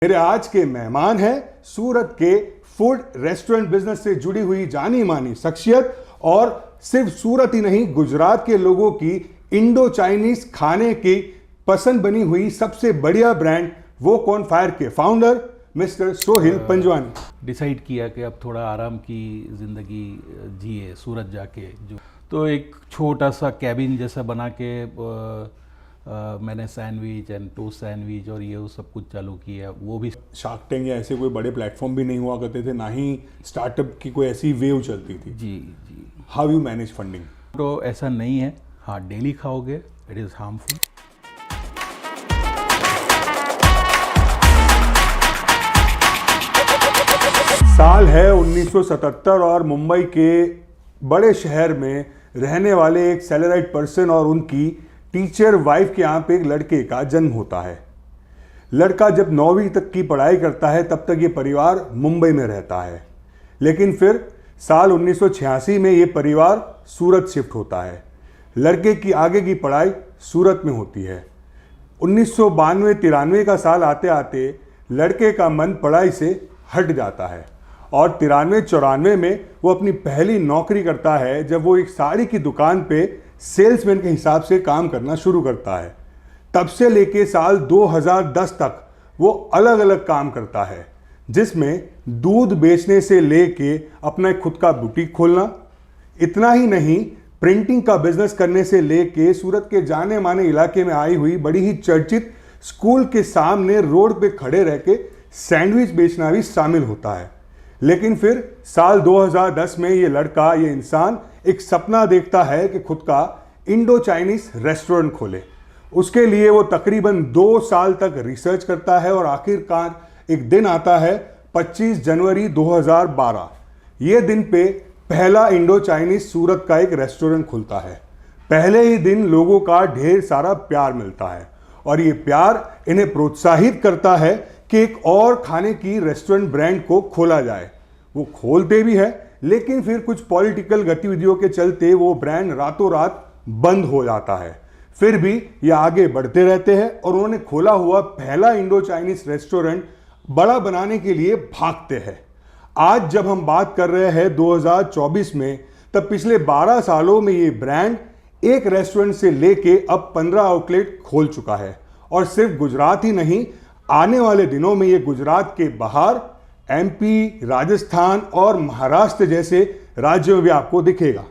मेरे आज के मेहमान हैं सूरत के फूड रेस्टोरेंट बिजनेस से जुड़ी हुई जानी मानी शख्सियत और सिर्फ सूरत ही नहीं गुजरात के लोगों की इंडो चाइनीज खाने की पसंद बनी हुई सबसे बढ़िया ब्रांड वो कौन फायर के founder mister Sohil Panjwani. Decide किया कि अब थोड़ा आराम की ज़िंदगी जिए सूरत जाके जो तो एक छोटा सा कैबिन जैसा बना के मैंने सैंडविच एंड टोस्ट सैंडविच और ये सब कुछ चालू किया। वो भी शार्क टैंक या ऐसे कोई बड़े प्लेटफॉर्म भी नहीं हुआ करते थे, ना ही स्टार्टअप की कोई ऐसी वेव चलती थी। जी जी। How you manage funding? तो ऐसा नहीं है, हाँ डेली खाओगे इट इज़ हार्मफुल। साल है 1977 और मुंबई के बड़े शहर में रहने वाले एक सैलराइड पर्सन और उनकी टीचर वाइफ के यहाँ पे एक लड़के का जन्म होता है। लड़का जब 9वीं तक की पढ़ाई करता है तब तक ये परिवार मुंबई में रहता है, लेकिन फिर साल 1986 में ये परिवार सूरत शिफ्ट होता है। लड़के की आगे की पढ़ाई सूरत में होती है। 1992-93 का साल आते आते लड़के का मन पढ़ाई से हट जाता है और 93-94 में वो अपनी पहली नौकरी करता है जब वो एक साड़ी की दुकान पे सेल्समैन के हिसाब से काम करना शुरू करता है। तब से लेके साल 2010 तक वो अलग अलग काम करता है, जिसमें दूध बेचने से लेके अपना खुद का बुटीक खोलना, इतना ही नहीं प्रिंटिंग का बिजनेस करने से लेके सूरत के जाने माने इलाके में आई हुई बड़ी ही चर्चित स्कूल के सामने रोड पे खड़े रह के सैंडविच बेचना भी शामिल होता है। लेकिन फिर साल 2010 में ये लड़का, ये इंसान एक सपना देखता है कि खुद का इंडो चाइनीज रेस्टोरेंट खोले। उसके लिए वो तकरीबन 2 साल तक रिसर्च करता है और आखिरकार एक दिन आता है 25 जनवरी 2012। ये दिन पे पहला इंडो चाइनीज सूरत का एक रेस्टोरेंट खुलता है। पहले ही दिन लोगों का ढेर सारा प्यार मिलता है और ये प्यार इन्हें प्रोत्साहित करता है कि एक और खाने की रेस्टोरेंट ब्रांड को खोला जाए। वो खोलते भी है, लेकिन फिर कुछ पॉलिटिकल गतिविधियों के चलते वो ब्रांड रातों रात बंद हो जाता है। फिर भी ये आगे बढ़ते रहते हैं और उन्होंने खोला हुआ पहला इंडो चाइनीज रेस्टोरेंट बड़ा बनाने के लिए भागते हैं। आज जब हम बात कर रहे हैं 2024 में, तब पिछले 12 सालों में ये ब्रांड एक रेस्टोरेंट से लेके अब 15 आउटलेट खोल चुका है और सिर्फ गुजरात ही नहीं, आने वाले दिनों में ये गुजरात के बाहर एमपी, राजस्थान और महाराष्ट्र जैसे राज्यों में भी आपको दिखेगा।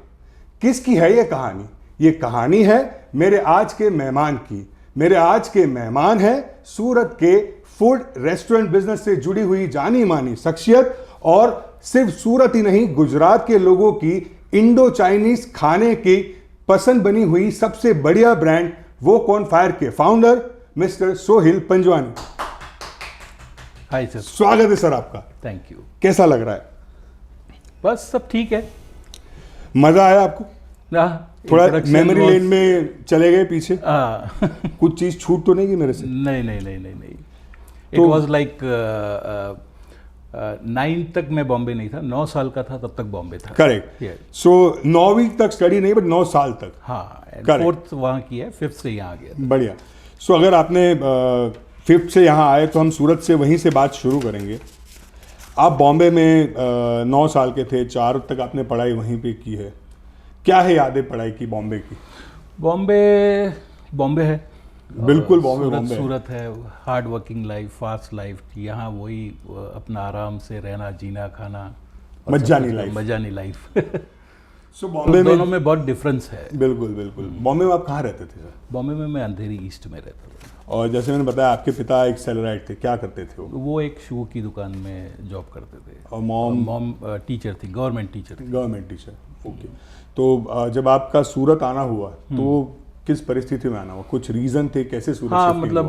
किसकी है ये कहानी? ये कहानी है मेरे आज के मेहमान की। मेरे आज के मेहमान हैं सूरत के फूड रेस्टोरेंट बिजनेस से जुड़ी हुई जानी मानी शख्सियत और सिर्फ सूरत ही नहीं गुजरात के लोगों की इंडो चाइनीज खाने की पसंद बनी हुई सबसे बढ़िया ब्रांड वो कौन फायर के founder mister Sohil Panjwani. Hi sir, स्वागत है सर आपका। Thank you. कैसा लग रहा है? बस सब ठीक है। मजा आया आपको? थोड़ा मेमोरी लेन में चले गए पीछे? कुछ चीज छूट तो नहीं की मेरे से? नहीं। इट वॉज लाइक 9 तक मैं बॉम्बे नहीं था, 9 साल का था तब तक बॉम्बे था। करेक्ट। सो 9वीं तक स्टडी नहीं, बट 9 साल तक। हाँ, 4th वहाँ की है, 5th से यहाँ आ गया। बढ़िया। सो अगर आपने 5th से यहाँ आए तो हम सूरत से वहीं से बात शुरू करेंगे। आप बॉम्बे में 9 साल के थे, 4 तक आपने पढ़ाई वहीं पे की है। क्या है यादें पढ़ाई की बॉम्बे की? बॉम्बे है, बिल्कुल बॉम्बे सूरत है। Hard working life, fast life. यहाँ वही अपना आराम से रहना, जीना, खाना, मजानी लाइफ। सो बॉम्बे दोनों में बहुत डिफरेंस है। बिल्कुल। बॉम्बे में आप कहाँ रहते थे सर? बॉम्बे में मैं अंधेरी ईस्ट में रहता था। और जैसे मैंने बताया आपके पिता एक सैलराइड थे, क्या करते थे वो एक शू की दुकान में जॉब करते थे। और मॉम टीचर थी, गवर्नमेंट टीचर। ओके। तो जब आपका सूरत आना हुआ तो किस परिस्थिति में आना हुआ? कुछ रीजन थे कैसे सूरत? हाँ, मतलब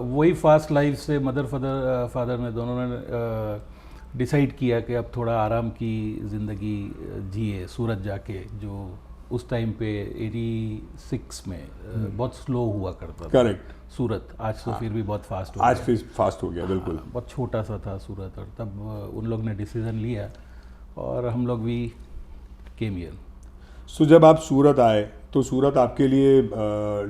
वही फास्ट लाइफ से मदर फादर ने दोनों ने डिसाइड किया कि अब थोड़ा आराम की ज़िंदगी जिए सूरत जाके, जो उस टाइम पे 86 में बहुत स्लो हुआ करता था। करेक्ट। सूरत आज तो फिर भी बहुत फास्ट हो गया। आज फिर फास्ट हो गया, बिल्कुल। बहुत छोटा सा था सूरत, और तब उन लोग ने डिसीजन लिया और हम लोग भी केम हियर। सो जब आप सूरत आए तो सूरत आपके लिए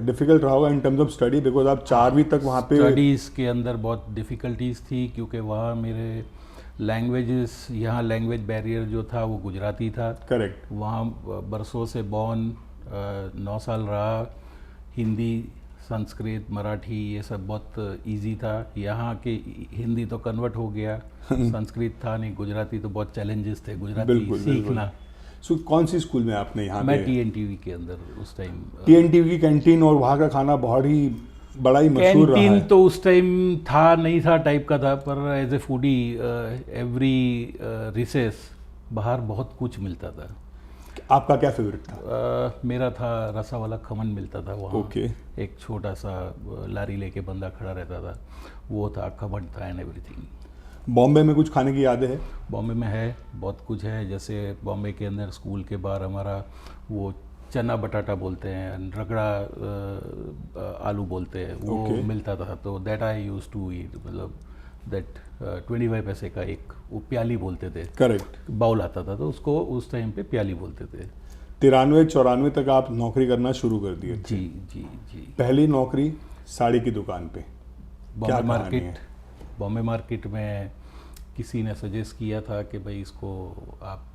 डिफिकल्ट रहा होगा इन टर्म्स ऑफ स्टडी, बिकॉज आप 4वीं तक वहाँ पे। स्टडीज़ के अंदर बहुत डिफ़िकल्टीज़ थी क्योंकि वहाँ मेरे लैंग्वेजेस, यहाँ लैंग्वेज बैरियर जो था वो गुजराती था। करेक्ट। वहाँ बरसों से बॉर्न 9 साल रहा, हिंदी, संस्कृत, मराठी ये सब बहुत इजी था। यहाँ के हिंदी तो कन्वर्ट हो गया, संस्कृत था नहीं, गुजराती तो बहुत चैलेंजेस थे गुजराती बिल्कुल, सीखना। सो कौन सी स्कूल में आपने यहाँ मैं पे? TNTV के अंदर उस टाइम। TNTV की कैंटीन और वहाँ का खाना बहुत ही बड़ा ही मशहूर रहा कैंटीन है। तो उस टाइम था नहीं था टाइप का था, पर as a foodie every recess बाहर बहुत कुछ मिलता था। आपका क्या फेवरेट था? मेरा था रसा वाला खमन मिलता था वहाँ। ओके। एक छोटा सा लारी लेके बंदा खड़ा रहता था, वो था, खमन था एंड एवरीथिंग। बॉम्बे में कुछ खाने की यादें है? बॉम्बे में है, बहुत कुछ है। जैसे बॉम्बे के अंदर स्कूल के बाहर हमारा वो चना बटाटा बोलते हैं, रगड़ा आलू बोलते हैं, वो Okay. मिलता था। तो that I use to eat, मतलब दैट 25 पैसे का एक वो प्याली बोलते थे, करेक्ट। बाउल आता था, तो उसको उस टाइम पे प्याली बोलते थे। 93-94 तक आप नौकरी करना शुरू कर दिए थे। जी जी जी। पहली नौकरी साड़ी की दुकान पे। क्या बॉम्बे कहानी है? मार्केट, बॉम्बे मार्केट में किसी ने सजेस्ट किया था कि भाई इसको आप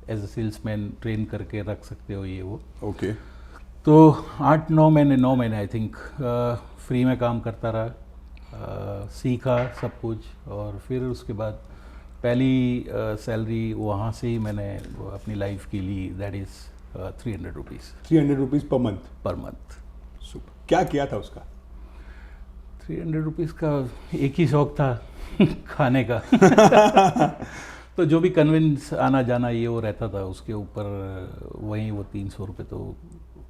एज ए सेल्समैन ट्रेन करके रख सकते हो, ये वो। ओके। तो 9 महीने आई थिंक फ्री में काम करता रहा, सीखा सब कुछ, और फिर उसके बाद पहली सैलरी वहाँ से ही मैंने अपनी लाइफ की ली, that is 300 rupees 300 rupees per month. Per month. Super. क्या किया था उसका? 300 रुपीज़ का एक ही शौक था खाने का। तो जो भी कन्विंस आना जाना ये वो रहता था, उसके ऊपर वहीं वो 300 रुपये तो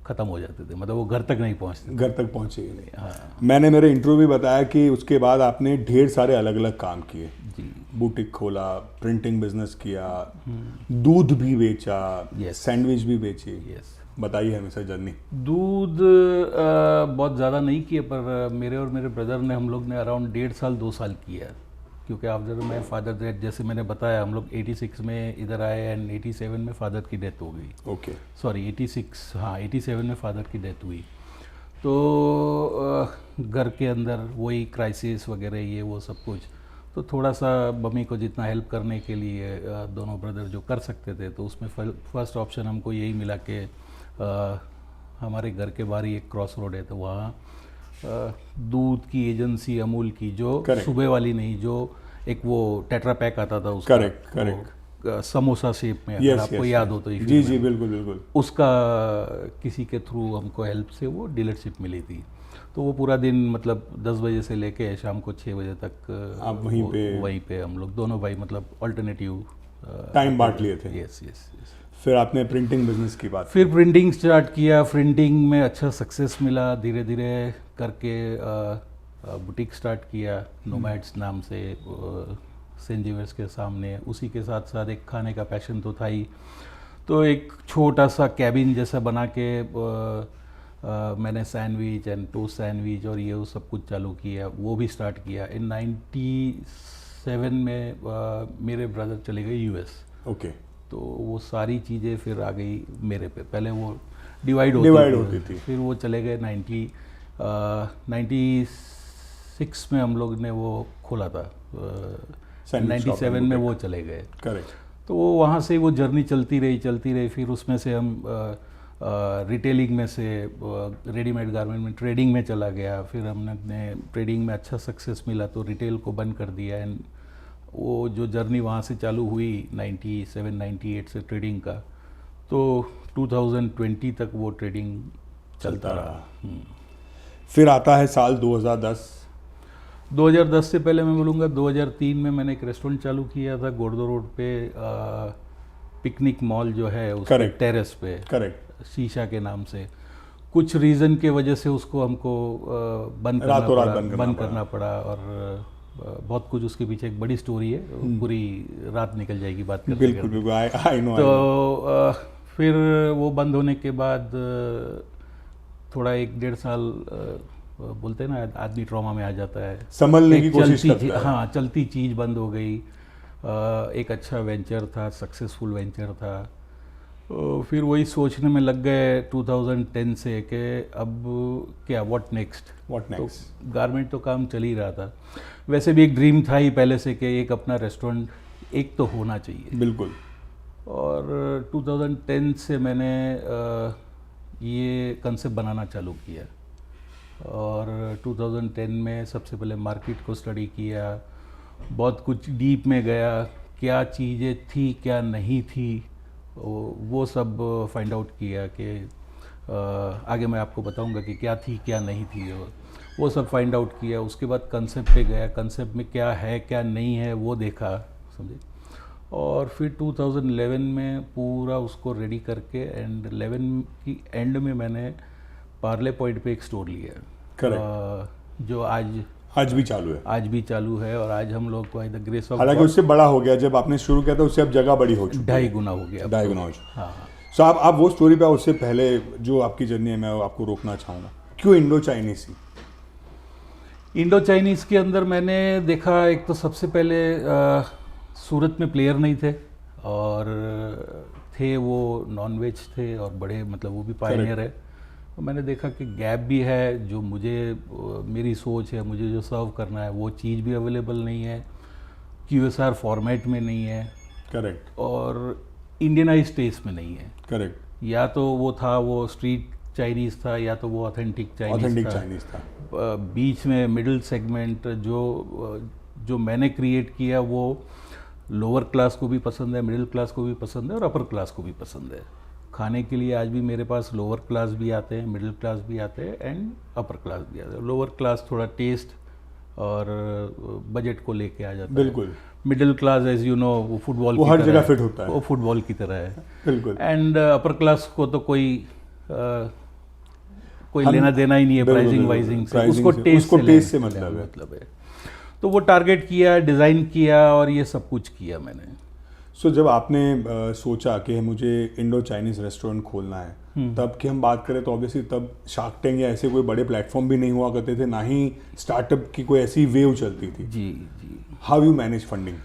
ख़त्म हो जाते थे, मतलब वो घर तक नहीं पहुँचते। घर तक पहुंचे ही नहीं। हाँ मैंने मेरे इंटरव्यू में बताया कि उसके बाद आपने ढेर सारे अलग अलग काम किए। जी। बुटीक खोला, प्रिंटिंग बिजनेस किया, दूध भी बेचा, Yes. सैंडविच भी बेची। यस। बताइए हमें सर जर्नी। दूध बहुत ज़्यादा नहीं किए, पर मेरे और मेरे ब्रदर ने, हम लोग ने अराउंड 1.5 साल 2 साल किया, क्योंकि आफ्टर माई फादर डेथ, जैसे मैंने बताया, हम लोग 86 में इधर आए एंड 87 में फादर की डेथ हो गई। ओके। सॉरी 86, हाँ 87 में फादर की डेथ हुई। तो घर के अंदर वही क्राइसिस वगैरह ये वो सब कुछ, तो थोड़ा सा मम्मी को जितना हेल्प करने के लिए दोनों ब्रदर जो कर सकते थे, तो उसमें फर्स्ट ऑप्शन हमको यही मिला कि हमारे घर के बाहर ही एक क्रॉस रोड है, तो वहाँ दूध की एजेंसी अमूल की, जो Correct. सुबह वाली नहीं, जो एक वो टेट्रा पैक आता था उसका, Correct, correct. वो, समोसा शेप में, अगर Yes, आपको yes, याद yes. हो तो। जी जी बिल्कुल बिल्कुल। उसका किसी के थ्रू हमको हेल्प से वो डीलरशिप मिली थी। तो वो पूरा दिन, मतलब 10 बजे से लेके शाम को 6 बजे तक आप वहीं पे हम लोग दोनों भाई, मतलब अल्टरनेटिव टाइम बांट लिए थे। Yes yes. फिर आपने प्रिंटिंग बिजनेस की बात। फिर प्रिंटिंग स्टार्ट किया, प्रिंटिंग में अच्छा सक्सेस मिला, धीरे धीरे करके बुटीक स्टार्ट किया नोमैड्स नाम से, सेंट जेवियर्स के सामने। उसी के साथ साथ एक खाने का पैशन तो था ही, तो एक छोटा सा कैबिन जैसा बना के मैंने सैंडविच एंड टोस्ट सैंडविच और ये वो सब कुछ चालू किया, वो भी स्टार्ट किया। इन 97 में मेरे ब्रदर चले गए US। ओके। तो वो सारी चीज़ें फिर आ गई मेरे पे। पहले वो डिवाइड होती थी। फिर वो चले गए 96 में हम लोग ने वो खोला था, 97 में वो चले गए। करेक्ट। तो वो वहाँ से वो जर्नी चलती रही। फिर उसमें से हम रिटेलिंग में से रेडीमेड गारमेंट में ट्रेडिंग में चला गया। फिर हमने ट्रेडिंग में अच्छा सक्सेस मिला तो रिटेल को बंद कर दिया। एंड वो जो जर्नी वहाँ से चालू हुई 97-98 से ट्रेडिंग का, तो 2020 तक वो ट्रेडिंग चलता रहा। फिर आता है साल 2010। 2010 से पहले मैं बोलूँगा 2003 में मैंने एक रेस्टोरेंट चालू किया था गोरदो रोड पे, पिकनिक मॉल जो है उसके टेरेस पे। करेक्ट। शीशा के नाम से। कुछ रीज़न के वजह से उसको हमको बंद करना पड़ा और बहुत कुछ उसके पीछे एक बड़ी स्टोरी है, पूरी रात निकल जाएगी बात करते। बिल्कुल आई नो। तो फिर वो बंद होने के बाद थोड़ा 1-1.5 साल बोलते हैं ना, आदमी ट्रॉमा में आ जाता है, संभलने की कोशिश करता है। हाँ, चलती चीज़ बंद हो गई। एक अच्छा वेंचर था, सक्सेसफुल वेंचर था, फिर वही सोचने में लग गए 2010 से कि अब क्या व्हाट नेक्स्ट। तो गारमेंट तो काम चल ही रहा था, वैसे भी एक ड्रीम था ही पहले से कि एक अपना रेस्टोरेंट एक तो होना चाहिए। बिल्कुल। और 2010 से मैंने ये कंसेप्ट बनाना चालू किया, और 2010 में सबसे पहले मार्केट को स्टडी किया, बहुत कुछ डीप में गया, क्या चीज़ें थी क्या नहीं थी वो सब फाइंड आउट किया कि आगे मैं आपको बताऊंगा कि क्या थी क्या नहीं थी, वो सब फाइंड आउट किया। उसके बाद कंसेप्ट पे गया, कंसेप्ट में क्या है क्या नहीं है वो देखा, समझे। और फिर 2011 में पूरा उसको रेडी करके एंड 11 की एंड में मैंने पार्ले पॉइंट पे एक स्टोर लिया। करेक्ट। जो आज भी चालू है और आज हम लोग बाय द ग्रेस ऑफ, हालांकि उससे बड़ा हो गया, जब आपने शुरू किया था उससे अब जगह बड़ी हो चुकी है, 2.5 गुना हो गया। 2.5 गुना हो चुका। हाँ। सो आप वो स्टोरी पे, उससे पहले जो आपकी जर्नी है मैं आपको रोकना चाहूँगा, क्यों इंडो चाइनीज? इंडो चाइनीज के अंदर मैंने देखा, एक तो सबसे पहले सूरत में प्लेयर नहीं थे, और थे वो नॉन वेज थे और बड़े, मतलब वो भी पायनियर है। तो मैंने देखा कि गैप भी है, जो मुझे मेरी सोच है, मुझे जो सर्व करना है वो चीज़ भी अवेलेबल नहीं है, QSR फॉर्मेट में नहीं है। करेक्ट। और इंडियनाइज टेस्ट में नहीं है। करेक्ट। या तो वो था वो स्ट्रीट चाइनीज़ था, या तो वो ऑथेंटिक चाइनीज़ था। बीच में मिडिल सेगमेंट जो मैंने क्रिएट किया वो लोअर क्लास को भी पसंद है, मिडिल क्लास को भी पसंद है और अपर क्लास को भी पसंद है। खाने के लिए आज भी मेरे पास लोअर क्लास भी आते हैं, मिडिल क्लास भी आते हैं एंड अपर क्लास भी आते हैं। लोअर क्लास थोड़ा टेस्ट और बजट को लेके आ जाता है। बिल्कुल। Middle class as you know वो फुटबॉल की हर तरह जगह फिट होता है, वो फुटबॉल की तरह है। बिल्कुल। एंड अपर क्लास को तो कोई लेना देना ही नहीं है प्राइसिंग वाइजिंग से, उसको टेस्ट से मतलब है। तो वो टारगेट किया, डिज़ाइन किया और ये सब कुछ किया मैंने। सो जब आपने सोचा कि मुझे इंडो चाइनीज़ रेस्टोरेंट खोलना है, तब की हम बात करें तो ऑब्वियसली तब शार्क टैंक या ऐसे कोई बड़े प्लेटफॉर्म भी नहीं हुआ करते थे, ना ही स्टार्टअप की कोई ऐसी वेव चलती थी। जी। How you manage funding?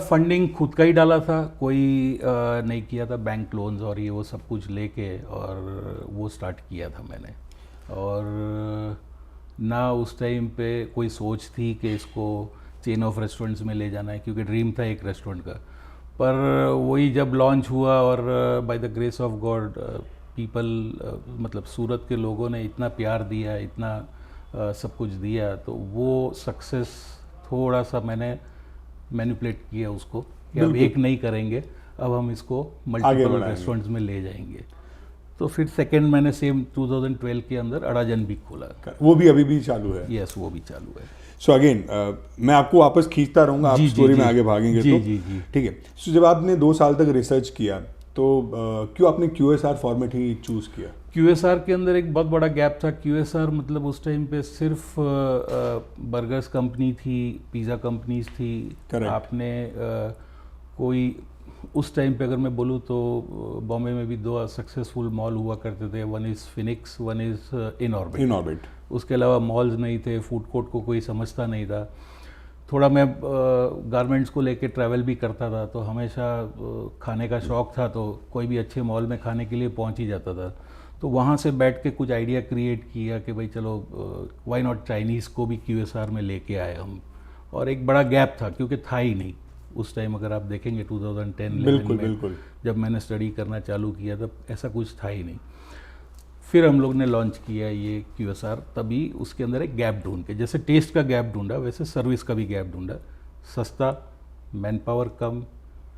Funding खुद का ही डाला था, कोई नहीं किया था, बैंक लोन्स और ये वो सब कुछ लेके, और वो स्टार्ट किया था मैंने। और ना उस टाइम पे कोई सोच थी कि इसको चेन ऑफ रेस्टोरेंट्स में ले जाना है, क्योंकि ड्रीम था एक रेस्टोरेंट का। पर वही जब लॉन्च हुआ और bye the grace of God people, मतलब सूरत के लोगों ने इतना प्यार दिया, इतना सब कुछ दिया, तो वो सक्सेस थोड़ा सा मैंने मैनिपुलेट किया उसको कि अब एक नहीं करेंगे, अब हम इसको मल्टीपल रेस्टोरेंट्स में ले जाएंगे। तो फिर सेकंड मैंने सेम 2012 के अंदर अडाजन भी खोला। वो भी अभी भी चालू है? यस, वो भी चालू है। सो अगेन मैं आपको वापस खींचता रहूँगा, आप स्टोरी में आगे भागेंगे तो ठीक है। सो जब आपने 2 साल तक रिसर्च किया तो क्यों आपने QSR फॉर्मेट ही चूज़ किया? QSR के अंदर एक बहुत बड़ा गैप था। QSR मतलब उस टाइम पे सिर्फ बर्गर्स कंपनी थी, पिज़्ज़ा कंपनीज थी। आपने कोई उस टाइम पे अगर मैं बोलूँ तो बॉम्बे में भी 2 सक्सेसफुल मॉल हुआ करते थे, one is Phoenix, one is Inorbit. उसके अलावा मॉल्स नहीं थे, फूड कोर्ट को कोई समझता नहीं था। थोड़ा मैं गारमेंट्स को लेके ट्रैवल भी करता था, तो हमेशा खाने का शौक़ था, तो कोई भी अच्छे मॉल में खाने के लिए पहुंच ही जाता था। तो वहाँ से बैठ के कुछ आइडिया क्रिएट किया कि भाई चलो व्हाई नॉट चाइनीज़ को भी QSR में लेके आए हम। और एक बड़ा गैप था क्योंकि था ही नहीं उस टाइम। अगर आप देखेंगे 2010-11 में जब मैंने स्टडी करना चालू किया तब ऐसा कुछ था ही नहीं। फिर हम लोग ने लॉन्च किया ये QSR, तभी उसके अंदर एक गैप ढूंढ के, जैसे टेस्ट का गैप ढूंढा वैसे सर्विस का भी गैप ढूंढा। सस्ता, मैन पावर कम,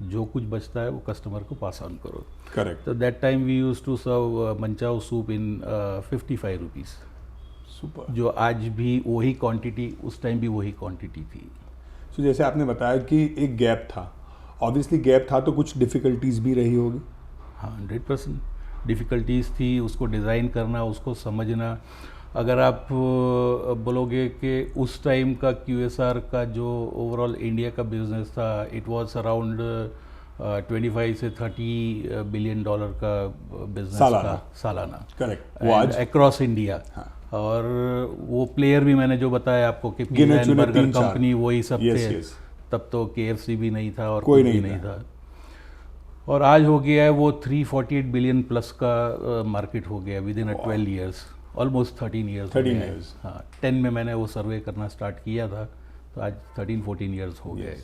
जो कुछ बचता है वो कस्टमर को पास ऑन करो। करेक्ट। तो that time we use to serve manchow soup in 55 rupees. Super. जो आज भी वही क्वांटिटी, उस टाइम भी वही क्वांटिटी थी। तो जैसे आपने बताया कि एक गैप था, ऑब्वियसली गैप था तो कुछ डिफ़िकल्टीज भी रही होगी। हाँ, 100% डिफ़िकल्टीज़ थी। उसको डिज़ाइन करना, उसको समझना। अगर आप बोलोगे कि उस टाइम का QSR का जो ओवरऑल इंडिया का बिजनेस था, इट वाज अराउंड 25 से 30 बिलियन डॉलर का बिजनेस था सालाना। करेक्ट। वो आज अक्रॉस इंडिया। हाँ। और वो प्लेयर भी मैंने जो बताया आपको कि पिज़्ज़ा एंड बर्गर कंपनी वही सब थे। तब तो KFC भी नहीं था और कोई नहीं था। और आज हो गया है वो 348 बिलियन प्लस का मार्केट हो गया with in 12 years, almost 13 years. 13 years। हाँ, 10 में मैंने वो सर्वे करना स्टार्ट किया था, तो आज 13-14 ईयर्स हो गए।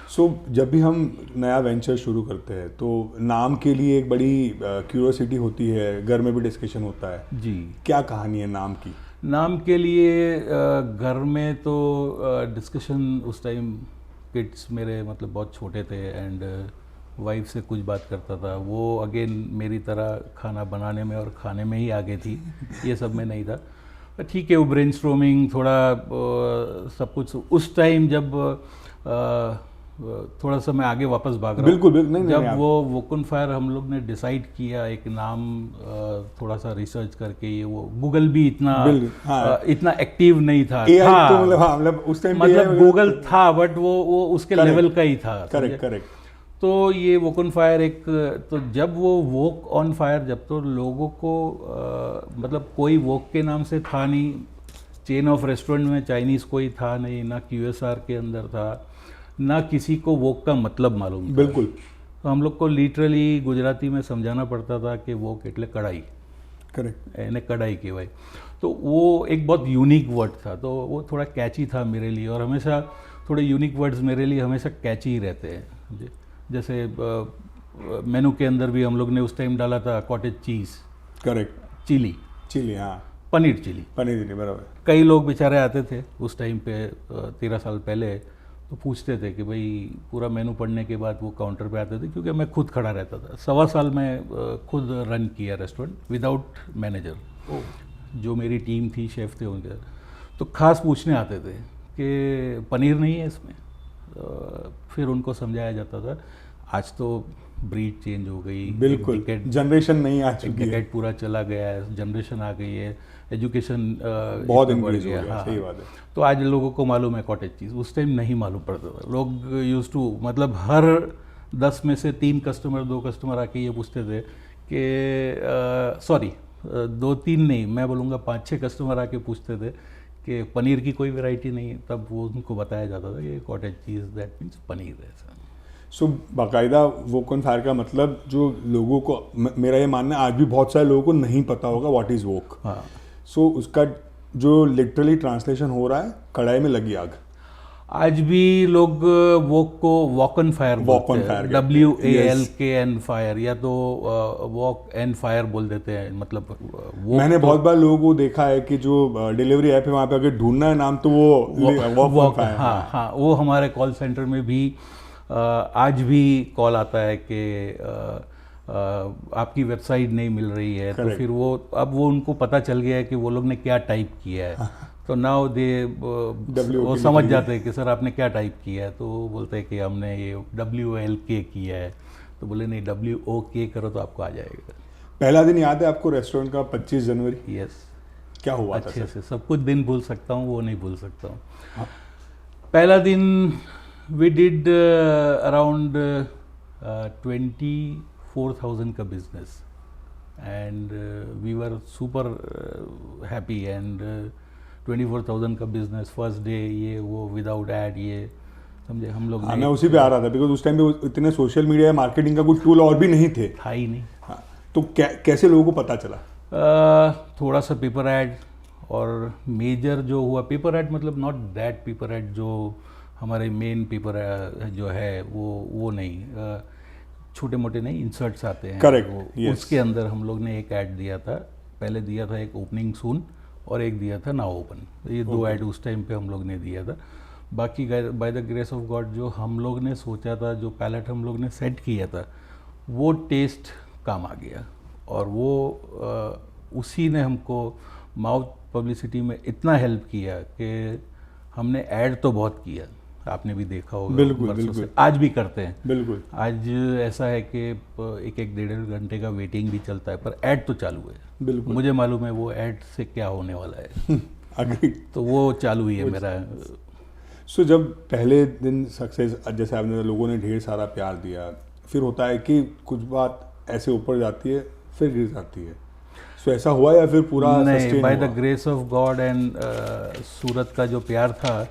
सो जब भी हम नया वेंचर शुरू करते हैं तो नाम के लिए एक बड़ी क्यूरियोसिटी होती है, घर में भी डिस्कशन होता है जी। क्या कहानी है नाम की? नाम के लिए घर में तो डिस्कशन उस टाइम किड्स मेरे मतलब बहुत छोटे थे एंड वाइफ से कुछ बात करता था, वो अगेन मेरी तरह खाना बनाने में और खाने में ही आगे थी, ये सब में नहीं था। पर ठीक है, वो ब्रेनस्टॉर्मिंग थोड़ा सब कुछ उस टाइम जब थोड़ा सा मैं आगे वापस भाग रहा हूँ। बिल्कुल नहीं, जब नहीं, वो वोकन फायर हम लोग ने डिसाइड किया एक नाम, थोड़ा सा रिसर्च करके, ये वो गूगल भी इतना हाँ। इतना एक्टिव नहीं था। AI तो मतलब हाँ, मतलब उस टाइम मतलब गूगल था बट वो उसके लेवल का ही था। करेक्ट। तो ये वोकन फायर एक, तो जब वो वोक ऑन फायर, जब तो लोगों को मतलब कोई वोक के नाम से था नहीं, चेन ऑफ रेस्टोरेंट में चाइनीज़ कोई था नहीं, ना QSR के अंदर था, ना किसी को वोक का मतलब मालूम था। बिल्कुल। तो हम लोग को लिटरली गुजराती में समझाना पड़ता था कि वोक एटले कढ़ाई, करेक्ट, એને कढ़ाई કહેવાય। तो वो एक बहुत यूनिक वर्ड था, तो वो थोड़ा कैची था मेरे लिए, और हमेशा थोड़े यूनिक वर्ड्स मेरे लिए हमेशा कैची ही रहते हैं। जैसे मेनू के अंदर भी हम लोग ने उस टाइम डाला था कॉटेज चीज़, करेक्ट, चिली, हाँ, पनीर चिली। बराबर। कई लोग बेचारे आते थे उस टाइम पे 13 साल पहले, तो पूछते थे कि भाई पूरा मेनू पढ़ने के बाद वो काउंटर पे आते थे, क्योंकि मैं खुद खड़ा रहता था। 1.25 साल में खुद रन किया रेस्टोरेंट विदाउट मैनेजर, जो मेरी टीम थी, शेफ़ थे उनके, तो खास पूछने आते थे कि पनीर नहीं है इसमें। फिर उनको समझाया जाता था। आज तो ब्रीड चेंज हो गई, बिल्कुल, जनरेशन नहीं आ चुकी है, डेकेड पूरा चला गया है, जनरेशन आ गई है, एजुकेशन बहुत इंक्रीज हो गया। हाँ, सही बात है। तो आज लोगों को मालूम है कॉटेज चीज़, उस टाइम नहीं मालूम पड़ता था। लोग यूज टू, मतलब हर 10 में से 3 कस्टमर, 2 कस्टमर आके ये पूछते थे कि सॉरी 2-3 नहीं, मैं बोलूँगा 5-6 कस्टमर आके पूछते थे कि पनीर की कोई वैरायटी नहीं है। तब वो उनको बताया जाता था कि cottage cheese that means paneer है। सो बाकायदा वोकन फायर का मतलब जो लोगों को, मेरा ये मानना है आज भी बहुत सारे लोगों को नहीं पता होगा व्हाट इज़ वोक। हाँ। सो उसका जो लिटरली ट्रांसलेशन हो रहा है कढ़ाई में लगी आग। आज भी लोग वोक को वॉकन फायर बोलते हैं, WALKN फायर, या तो वॉक एंड फायर बोल देते हैं। मतलब मैंने बहुत बार लोगों को देखा है कि जो डिलीवरी ऐप है वहाँ पे अगर ढूंढना है नाम तो वो वॉक फायर। हाँ, वो हमारे कॉल सेंटर में भी आज भी कॉल आता है कि आपकी वेबसाइट नहीं मिल रही है। तो फिर अब वो उनको पता चल गया है कि वो लोग ने क्या टाइप किया है। तो नाउ वो समझ जाते हैं कि सर आपने क्या टाइप किया है। तो वो बोलते हैं कि हमने ये WLK किया है। तो बोले नहीं, WOK करो तो आपको आ जाएगा। पहला दिन याद है आपको रेस्टोरेंट का? 25 जनवरी। यस। क्या हुआ था? अच्छे से सब कुछ दिन भूल सकता हूँ, वो नहीं भूल सकता हूँ। पहला दिन we did around 24,000 का business and we were super happy and 24,000 का बिजनेस फर्स्ट डे, ये वो विदाउट ऐड, ये समझे हम लोग। मैं उसी पे आ रहा था बिकॉज उस टाइम पे इतने सोशल मीडिया मार्केटिंग का कुछ टूल और भी नहीं थे, था ही नहीं। हाँ, तो कैसे लोगों को पता चला? थोड़ा सा पेपर ऐड, और मेजर जो हुआ पेपर ऐड, मतलब नॉट दैट पेपर ऐड जो हमारे मेन पेपर जो है वो नहीं, छोटे मोटे नहीं, इंसर्ट्स आते हैं। करेक्ट, उसके अंदर हम लोग ने एक ऐड दिया था। पहले दिया था एक ओपनिंग सून और एक दिया था नाउ ओपन। ये 2 ऐड उस टाइम पे हम लोग ने दिया था। बाकी bye the grace of God जो हम लोग ने सोचा था, जो पैलेट हम लोग ने सेट किया था, वो टेस्ट काम आ गया। और वो उसी ने हमको माउथ पब्लिसिटी में इतना हेल्प किया कि हमने ऐड तो बहुत किया, आपने भी देखा होगा। बिल्कुल। आज भी करते हैं। बिल्कुल। आज ऐसा है कि 1-1.5 घंटे का वेटिंग भी चलता है, पर ऐड तो चालू है। बिल्कुल। मुझे मालूम है वो ऐड से क्या होने वाला है। अग्री। तो वो चालू ही है मेरा। सो जब पहले दिन सक्सेस, जैसे आपने लोगों ने ढेर सारा प्यार दिया, फिर होता है कि कुछ बात ऐसे ऊपर जाती है फिर गिर जाती है। सो ऐसा हुआ या फिर पूरा नहीं, by the grace of God and Surat का जो प्यार था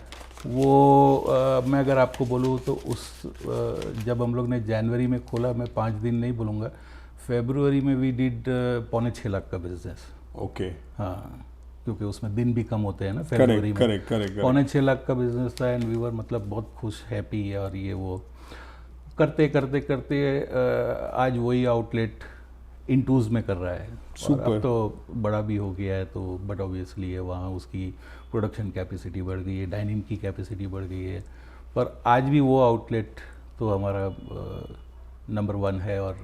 वो मैं अगर आपको बोलूँ तो जब हम लोग ने जनवरी में खोला, मैं 5 दिन नहीं बोलूँगा, फरवरी में वी डिड 5.25 लाख का बिजनेस। ओके। हाँ, क्योंकि उसमें दिन भी कम होते हैं ना फरवरी में। करेक्ट 5.25 लाख का बिजनेस था एंड वी वर मतलब बहुत खुश, हैप्पी, और ये वो करते करते करते आज वही आउटलेट इंटूज़ में कर रहा है। और अब तो बड़ा भी हो गया है, तो बट ऑब्वियसली है वहाँ उसकी प्रोडक्शन कैपेसिटी बढ़ गई है, डाइनिंग की कैपेसिटी बढ़ गई है, पर आज भी वो आउटलेट तो हमारा नंबर 1 है और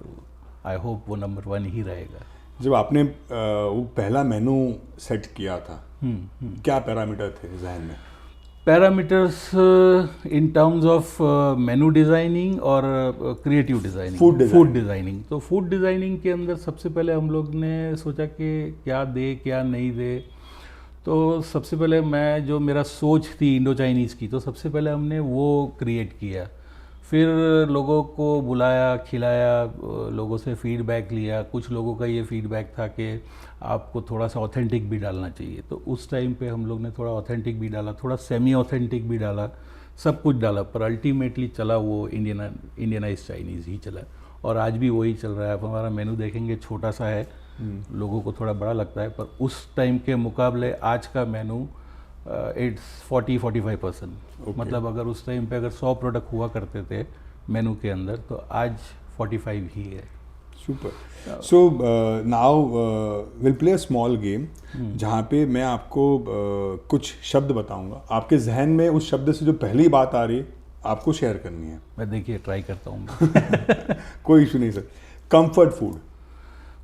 आई होप वो नंबर 1 ही रहेगा। जब आपने वो पहला मेनू सेट किया था, क्या पैरामीटर थे जहन में? Parameters in terms of menu designing और क्रिएटिव डिज़ाइनिंग, फूड डिज़ाइनिंग। तो फूड डिज़ाइनिंग के अंदर सबसे पहले हम लोग ने सोचा कि क्या दे क्या नहीं दे। तो सबसे पहले जो मेरा सोच थी इंडो चाइनीज़ की, तो सबसे पहले हमने वो क्रिएट किया, फिर लोगों को बुलाया, खिलाया, लोगों से फीडबैक लिया। कुछ लोगों का ये फीडबैक था कि आपको थोड़ा सा ऑथेंटिक भी डालना चाहिए, तो उस टाइम पे हम लोग ने थोड़ा ऑथेंटिक भी डाला, थोड़ा सेमी ऑथेंटिक भी डाला, सब कुछ डाला, पर अल्टीमेटली चला वो इंडियनाइज चाइनीज़ ही चला और आज भी वही चल रहा है। आप हमारा मेनू देखेंगे छोटा सा है, लोगों को थोड़ा बड़ा लगता है, पर उस टाइम के मुकाबले आज का मेनू इट्स 40-45%। मतलब अगर उस टाइम पे अगर 100 प्रोडक्ट हुआ करते थे मेनू के अंदर, तो आज 45 ही है। Super. So now will play a small game जहाँ पे मैं आपको कुछ शब्द बताऊंगा, आपके जहन में उस शब्द से जो पहली बात आ रही है आपको शेयर करनी है। मैं देखिए ट्राई करता हूँ। कोई इशू नहीं sir. Comfort food?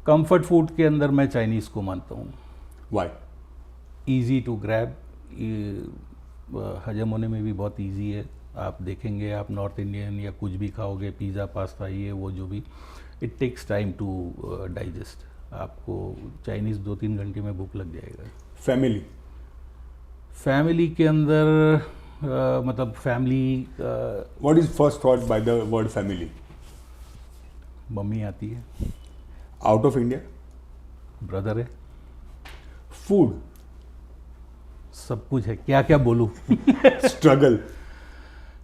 Comfort food के अंदर मैं चाइनीज़ को मानता हूँ। वाई? ईजी टू ग्रैब, हजम होने में भी बहुत इजी है। आप देखेंगे, आप नॉर्थ इंडियन या कुछ भी खाओगे, पिज़्ज़ा, पास्ता, ये वो जो भी, it takes time to digest. आपको चाइनीज़ 2-3 घंटे में भूख लग जाएगा। फैमिली के अंदर मतलब family, what is first thought by the word family? Mummy आती है। Out of India? ब्रदर है। फूड? सब कुछ है, क्या क्या बोलूँ।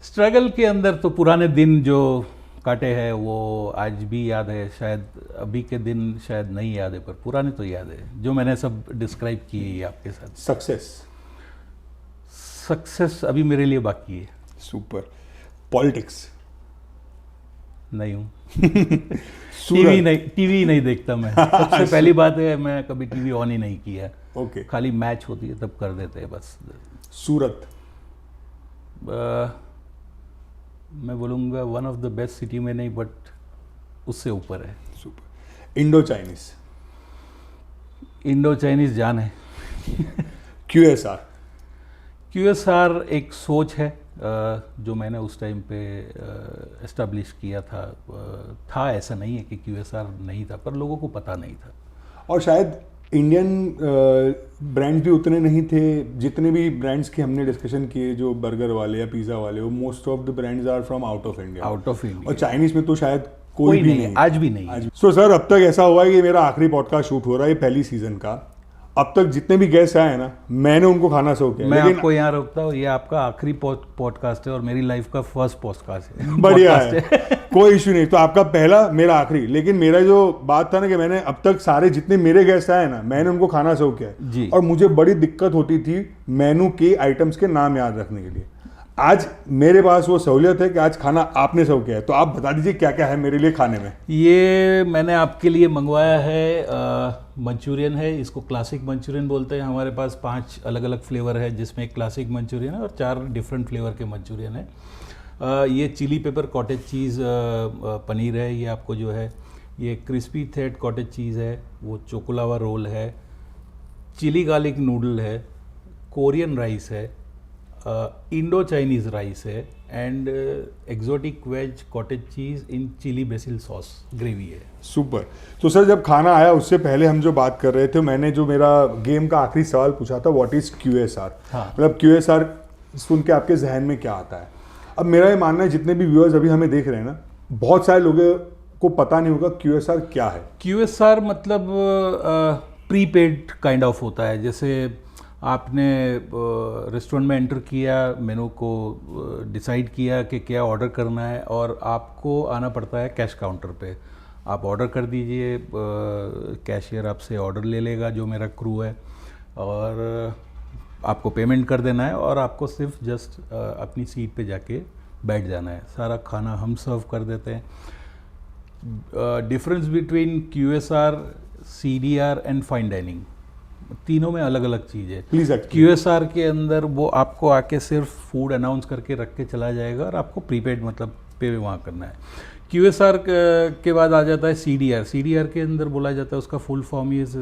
स्ट्रगल के अंदर तो पुराने दिन जो काटे हैं वो आज भी याद है, शायद अभी के दिन शायद नहीं याद है, पर पुराने तो याद है, जो मैंने सब डिस्क्राइब किए ही आपके साथ। सक्सेस अभी मेरे लिए बाकी है। सुपर। पॉलिटिक्स? नहीं हूँ। टीवी नहीं देखता मैं। सबसे पहली बात है, मैं कभी टीवी ऑन ही नहीं किया। ओके। खाली मैच होती है तब कर देते हैं बस। सूरत? मैं बोलूँगा one of the best city में नहीं, बट उससे ऊपर है। सुपर। इंडो चाइनीज़ जान है। QSR एक सोच है जो मैंने उस टाइम पे एस्टेब्लिश किया था। ऐसा नहीं है कि QSR नहीं था, पर लोगों को पता नहीं था। और शायद इंडियन ब्रांड्स भी उतने नहीं थे जितने भी ब्रांड्स की हमने डिस्कशन किए, जो बर्गर वाले या पिज़्ज़ा वाले, वो most of the brands are from out of India. और चाइनीज़ में तो शायद कोई भी नहीं, आज भी नहीं। सो सर, अब तक ऐसा हुआ है कि मेरा आखिरी पॉडकास्ट शूट हो रहा है पहली सीजन का। अब तक जितने भी गेस्ट आए ना, मैंने उनको खाना शो किया। मैं आपको यहाँ रोकता हूँ, ये आपका आखिरी पॉडकास्ट है और मेरी लाइफ का फर्स्ट पॉडकास्ट है। बढ़िया है। कोई इशू नहीं। तो आपका पहला, मेरा आखिरी। लेकिन मेरा जो बात था ना कि मैंने अब तक सारे जितने मेरे गेस्ट आए ना, मैंने उनको खाना शो किया और मुझे बड़ी दिक्कत होती थी मेनू के आइटम्स के नाम याद रखने के लिए। आज मेरे पास वो सहूलियत है कि आज खाना आपने सर्व किया है, तो आप बता दीजिए क्या क्या है मेरे लिए खाने में। ये मैंने आपके लिए मंगवाया है, मंचूरियन है, इसको क्लासिक मंचूरियन बोलते हैं। हमारे पास 5 अलग अलग फ्लेवर है, जिसमें क्लासिक मंचूरियन है और 4 डिफरेंट फ्लेवर के मंचूरियन है। ये chilli pepper cottage cheese paneer है, ये आपको जो है, ये क्रिस्पी थ्रेड कॉटेज चीज़ है, वो चोकोलावा रोल है, चिली गार्लिक नूडल है, कोरियन राइस है, इंडो चाइनीज़ राइस है and exotic veg cottage cheese in chilli basil sauce gravy है। सुपर। तो सर, जब खाना आया उससे पहले हम जो बात कर रहे थे, मैंने जो मेरा गेम का आखिरी सवाल पूछा था, व्हाट इज़ QSR? मतलब QSR सुन के आपके जहन में क्या आता है? अब मेरा ये मानना है, जितने भी व्यूअर्स अभी हमें देख रहे हैं ना, बहुत सारे लोगों को पता नहीं होगा QSR क्या है। QSR मतलब प्रीपेड काइंड ऑफ होता है। जैसे आपने रेस्टोरेंट में एंटर किया, मेनू को डिसाइड किया कि क्या ऑर्डर करना है, और आपको आना पड़ता है कैश काउंटर पे। आप ऑर्डर कर दीजिए, कैशियर आपसे ऑर्डर ले लेगा, जो मेरा क्रू है, और आपको पेमेंट कर देना है, और आपको सिर्फ जस्ट अपनी सीट पे जाके बैठ जाना है। सारा खाना हम सर्व कर देते हैं। Difference between QSR, CDR and fine dining, तीनों में अलग अलग चीज़ है। प्लीज। QSR के अंदर वो आपको आके सिर्फ फूड अनाउंस करके रख के चला जाएगा, और आपको प्रीपेड मतलब पे वहाँ करना है। QSR के बाद आ जाता है CDR। CDR के अंदर बोला जाता है, उसका full form is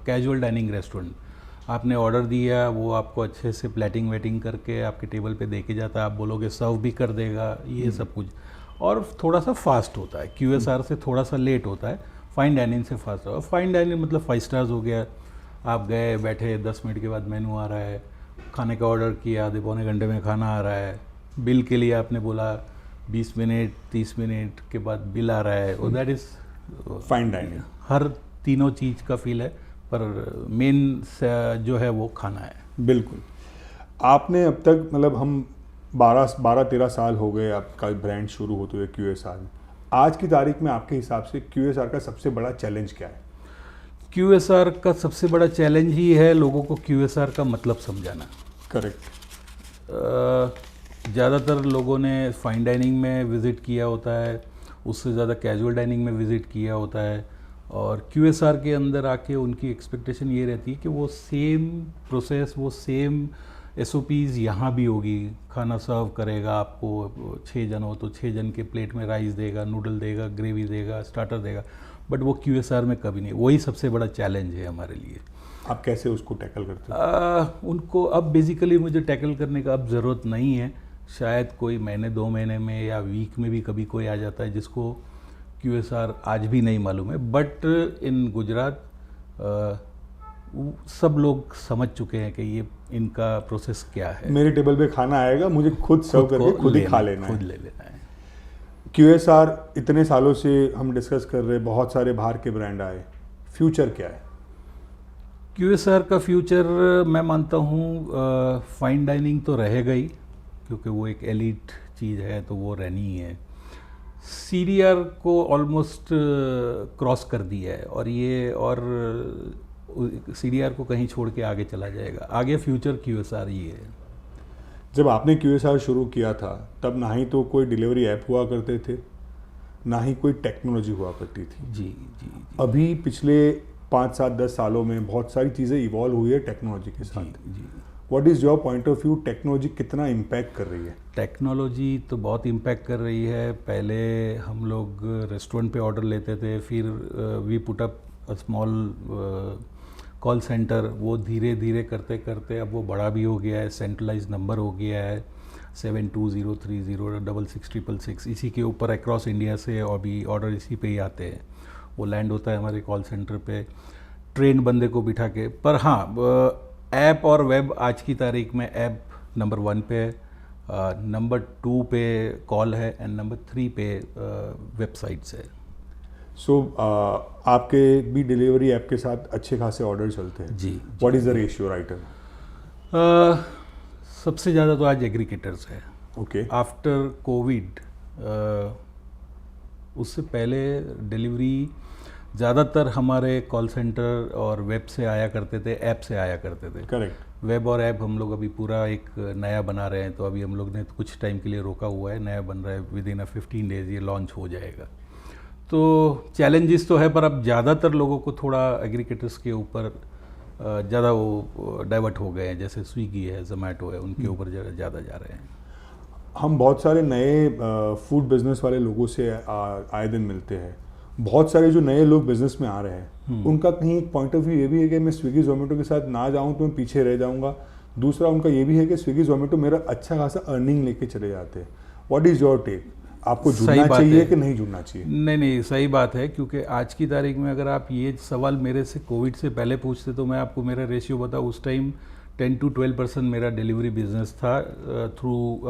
casual dining restaurant. आपने ऑर्डर दिया, वो आपको अच्छे से प्लेटिंग वेटिंग करके आपके टेबल पे दे के जाता है, आप बोलोगे सर्व भी कर देगा, ये सब कुछ। और थोड़ा सा फास्ट होता है, QSR से थोड़ा सा लेट होता है, फाइन डाइनिंग से फास्ट होता है। फाइन डाइनिंग मतलब 5 स्टार्स हो गया, आप गए बैठे, 10 मिनट के बाद मेनू आ रहा है, खाने का ऑर्डर किया, आधे पौने घंटे में खाना आ रहा है, बिल के लिए आपने बोला 20 मिनट 30 मिनट के बाद बिल आ रहा है, और दैट इज़ फाइन डाइनिंग। हर तीनों चीज़ का फील है, पर मेन जो है वो खाना है। बिल्कुल। आपने अब तक मतलब हम 12-13 साल हो गए आपका ब्रांड शुरू होते हुए QSR में। आज की तारीख में आपके हिसाब से QSR का सबसे बड़ा चैलेंज क्या है? QSR का सबसे बड़ा चैलेंज ही है लोगों को QSR का मतलब समझाना। करेक्ट। ज़्यादातर लोगों ने फाइन डाइनिंग में विज़िट किया होता है, उससे ज़्यादा कैजुअल डाइनिंग में विज़िट किया होता है, और QSR के अंदर आके उनकी एक्सपेक्टेशन ये रहती है कि वो सेम प्रोसेस, वो सेम SOPs यहाँ भी होगी। खाना सर्व करेगा आपको, 6 जन हो तो 6 जन के प्लेट में राइस देगा, नूडल देगा, ग्रेवी देगा, स्टार्टर देगा, बट वो QSR में कभी नहीं। वही सबसे बड़ा चैलेंज है हमारे लिए। आप कैसे उसको टैकल करते हो? उनको अब बेसिकली मुझे टैकल करने का अब ज़रूरत नहीं है। शायद कोई महीने 2 महीने में या वीक में भी कभी कोई आ जाता है जिसको QSR आज भी नहीं मालूम है, बट इन गुजरात सब लोग समझ चुके हैं कि ये इनका प्रोसेस क्या है। मेरे टेबल पे खाना आएगा, मुझे खुद सर्व करके खुद ही खा लेना है। खुद ले लेना है। QSR इतने सालों से हम डिस्कस कर रहे, बहुत सारे बाहर के ब्रांड आए, फ्यूचर क्या है? QSR का फ्यूचर मैं मानता हूँ फाइन डाइनिंग तो रहेगा ही, क्योंकि वो एक एलिट चीज़ है, तो वो रहनी ही है। CDR को ऑलमोस्ट क्रॉस कर दिया है, और ये और CDR को कहीं छोड़ के आगे चला जाएगा। आगे फ्यूचर QSR ही है। जब आपने QSR शुरू किया था तब ना ही तो कोई डिलीवरी ऐप हुआ करते थे, ना ही कोई टेक्नोलॉजी हुआ करती थी। जी जी। अभी पिछले 5-7-10 सालों में बहुत सारी चीज़ें इवॉल्व हुई है टेक्नोलॉजी के साथ। जी। What is your point of view? Technology कितना इम्पैक्ट कर रही है? टेक्नोलॉजी तो बहुत इम्पैक्ट कर रही है। पहले हम लोग रेस्टोरेंट पे ऑर्डर लेते थे, फिर we put up a small call centre. वो धीरे धीरे करते करते अब वो बड़ा भी हो गया है, सेंट्रलाइज नंबर हो गया है, 7203066666। इसी के ऊपर अक्रॉस इंडिया से और भी ऑर्डर इसी पे ही आते हैं। वो लैंड होता है हमारे कॉल सेंटर पे, ट्रेन बंदे को बिठा के। पर हाँ, ऐप और वेब आज की तारीख में ऐप नंबर 1 पे है, नंबर 2 पे कॉल है, एंड नंबर 3 पे वेबसाइट्स है। सो आपके भी डिलीवरी ऐप के साथ अच्छे खासे ऑर्डर चलते हैं? जी। What is the ratio writer? सबसे ज़्यादा तो आज एग्रीगेटर्स है। ओके। आफ्टर कोविड, उससे पहले डिलीवरी ज़्यादातर हमारे कॉल सेंटर और वेब से आया करते थे, ऐप से आया करते थे। करेक्ट। वेब और ऐप हम लोग अभी पूरा एक नया बना रहे हैं, तो अभी हम लोग ने कुछ टाइम के लिए रोका हुआ है, नया बन रहा है, विद इन 15 डेज ये लॉन्च हो जाएगा। तो चैलेंजेस तो है, पर अब ज़्यादातर लोगों को थोड़ा एग्रीगेटर्स के ऊपर ज़्यादा वो डाइवर्ट हो गए हैं, जैसे स्विगी है, जोमेटो है, उनके ऊपर ज़्यादा जा रहे हैं। हम बहुत सारे नए फूड बिजनेस वाले लोगों से आए दिन मिलते हैं। बहुत सारे जो नए लोग बिजनेस में आ रहे हैं, उनका कहीं एक पॉइंट ऑफ व्यू ये भी है कि मैं स्विगी जोमेटो के साथ ना जाऊं तो मैं पीछे रह जाऊंगा। दूसरा उनका ये भी है कि स्विगी जोमेटो मेरा अच्छा खासा अर्निंग लेके चले जाते हैं। What is your take? आपको जुड़ना चाहिए कि नहीं जुड़ना चाहिए? नहीं, सही बात है, क्योंकि आज की तारीख में अगर आप ये सवाल मेरे से कोविड से पहले पूछते तो मैं आपको मेरा रेशियो बताऊँ। उस टाइम 10 to 12% मेरा डिलीवरी बिजनेस था through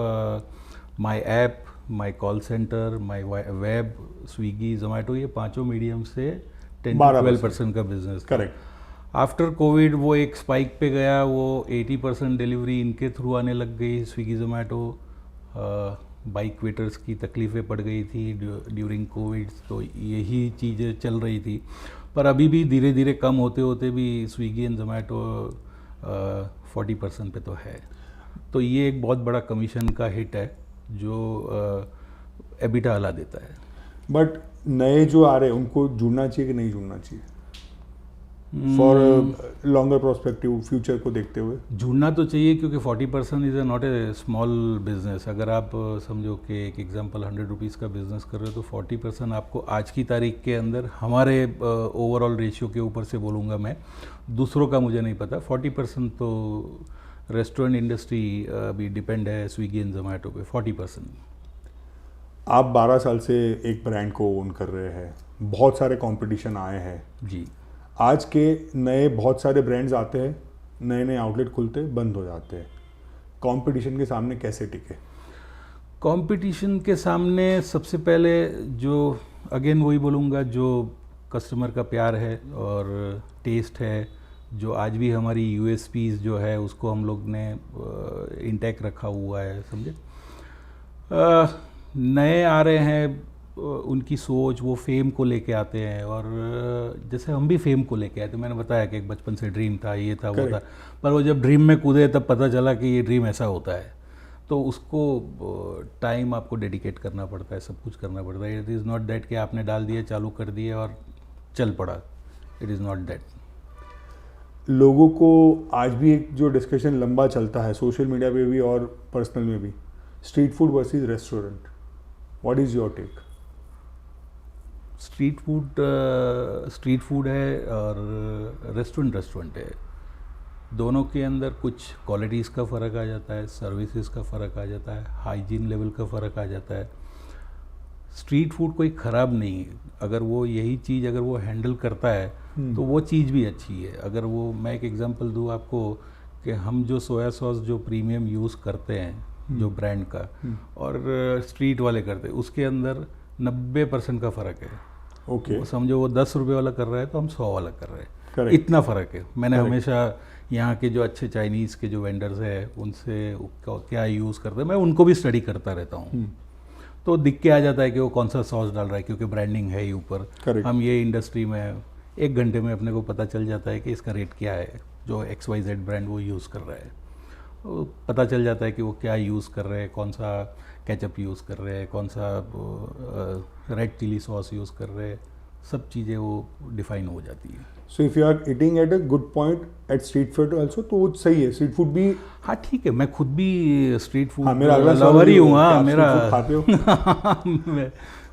my app, my call centre, my web, Swiggy, Zomato, ये पांचों मीडियम से 10 to 12% का बिजनेस। करेक्ट। आफ्टर कोविड वो एक स्पाइक पे गया, वो 80% डिलीवरी इनके थ्रू आने लग गई, स्विगी जोमेटो। बाइक वेटर्स की तकलीफ़ें पड़ गई थी ड्यूरिंग कोविड, तो यही चीज़ें चल रही थी। पर अभी भी धीरे धीरे कम होते होते भी स्विगी एंड जोमेटो 40% पे तो है। तो ये एक बहुत बड़ा कमीशन का हिट है जो एबिटा हिला देता है। बट नए जो आ रहे हैं उनको जुड़ना चाहिए कि नहीं जुड़ना चाहिए, फॉर लॉन्गर प्रोस्पेक्टिव, फ्यूचर को देखते हुए? जुड़ना तो चाहिए, क्योंकि 40% is not a small business. अगर आप समझो कि एक एग्जांपल 100 रुपीज़ का बिजनेस कर रहे हो तो 40% आपको आज की तारीख के अंदर, हमारे ओवरऑल रेशियो के ऊपर से बोलूँगा मैं, दूसरों का मुझे नहीं पता, 40% तो रेस्टोरेंट इंडस्ट्री भी डिपेंड है स्विगी एंड जोमेटो पे। 40%। आप 12 साल से एक ब्रांड को ओन कर रहे हैं, बहुत सारे कंपटीशन आए हैं जी। आज के नए बहुत सारे ब्रांड्स आते हैं, नए नए आउटलेट खुलते हैं, बंद हो जाते हैं, कंपटीशन के सामने कैसे टिके? कंपटीशन के सामने सबसे पहले जो, अगेन वही बोलूँगा, जो कस्टमर का प्यार है और टेस्ट है, जो आज भी हमारी यूएसपीज जो है उसको हम लोग ने इंटैक्ट रखा हुआ है, समझे। नए आ रहे हैं, उनकी सोच, वो फेम को लेके आते हैं, और जैसे हम भी फेम को लेके आए थे। मैंने बताया कि एक बचपन से ड्रीम था, ये था, वो था, पर वो जब ड्रीम में कूदे तब पता चला कि ये ड्रीम ऐसा होता है। तो उसको टाइम आपको डेडिकेट करना पड़ता है, सब कुछ करना पड़ता है। इट इज़ नॉट दैट कि आपने डाल दिया, चालू कर दिए और चल पड़ा। It is not that. लोगों को आज भी एक जो डिस्कशन लंबा चलता है सोशल मीडिया पे भी और पर्सनल में भी, street food versus restaurant, what is your take? Street food है और रेस्टोरेंट है। दोनों के अंदर कुछ क्वालिटीज़ का फ़र्क आ जाता है, सर्विसेज का फ़र्क आ जाता है, हाइजीन लेवल का फ़र्क आ जाता है। स्ट्रीट फूड कोई ख़राब नहीं है, अगर वो यही चीज़ अगर वो हैंडल करता है तो वो चीज़ भी अच्छी है। अगर वो, मैं एक एग्जांपल दूँ आपको कि हम जो सोया सॉस जो प्रीमियम यूज़ करते हैं जो ब्रांड का, और स्ट्रीट वाले करते हैं, उसके अंदर 90% का फ़र्क है। ओके। समझो वो 10 रुपये वाला कर रहा है तो हम 100 वाला कर रहे हैं। Correct. इतना फ़र्क है। मैंने हमेशा यहाँ के जो अच्छे चाइनीज़ के जो वेंडर्स हैं उनसे क्या यूज़ करते हैं, मैं उनको भी स्टडी करता रहता हूँ। तो दिख के आ जाता है कि वो कौन सा सॉस डाल रहा है, क्योंकि ब्रांडिंग है ही ऊपर। हम ये इंडस्ट्री में 1 घंटे में अपने को पता चल जाता है कि इसका रेट क्या है, जो XYZ ब्रांड वो यूज़ कर रहा है। वो पता चल जाता है कि वो क्या यूज़ कर रहे हैं, कौन सा केचप यूज़ कर रहे हैं, कौन सा रेड चिली सॉस यूज़ कर रहे हैं, सब चीज़ें वो डिफाइन हो जाती है। So if you are eating at a good point at street food also, तो वो सही है, स्ट्रीट फूड भी। हाँ ठीक है, मैं खुद भी स्ट्रीट फूड लवर ही हूँ। हाँ, मेरा खाते हो?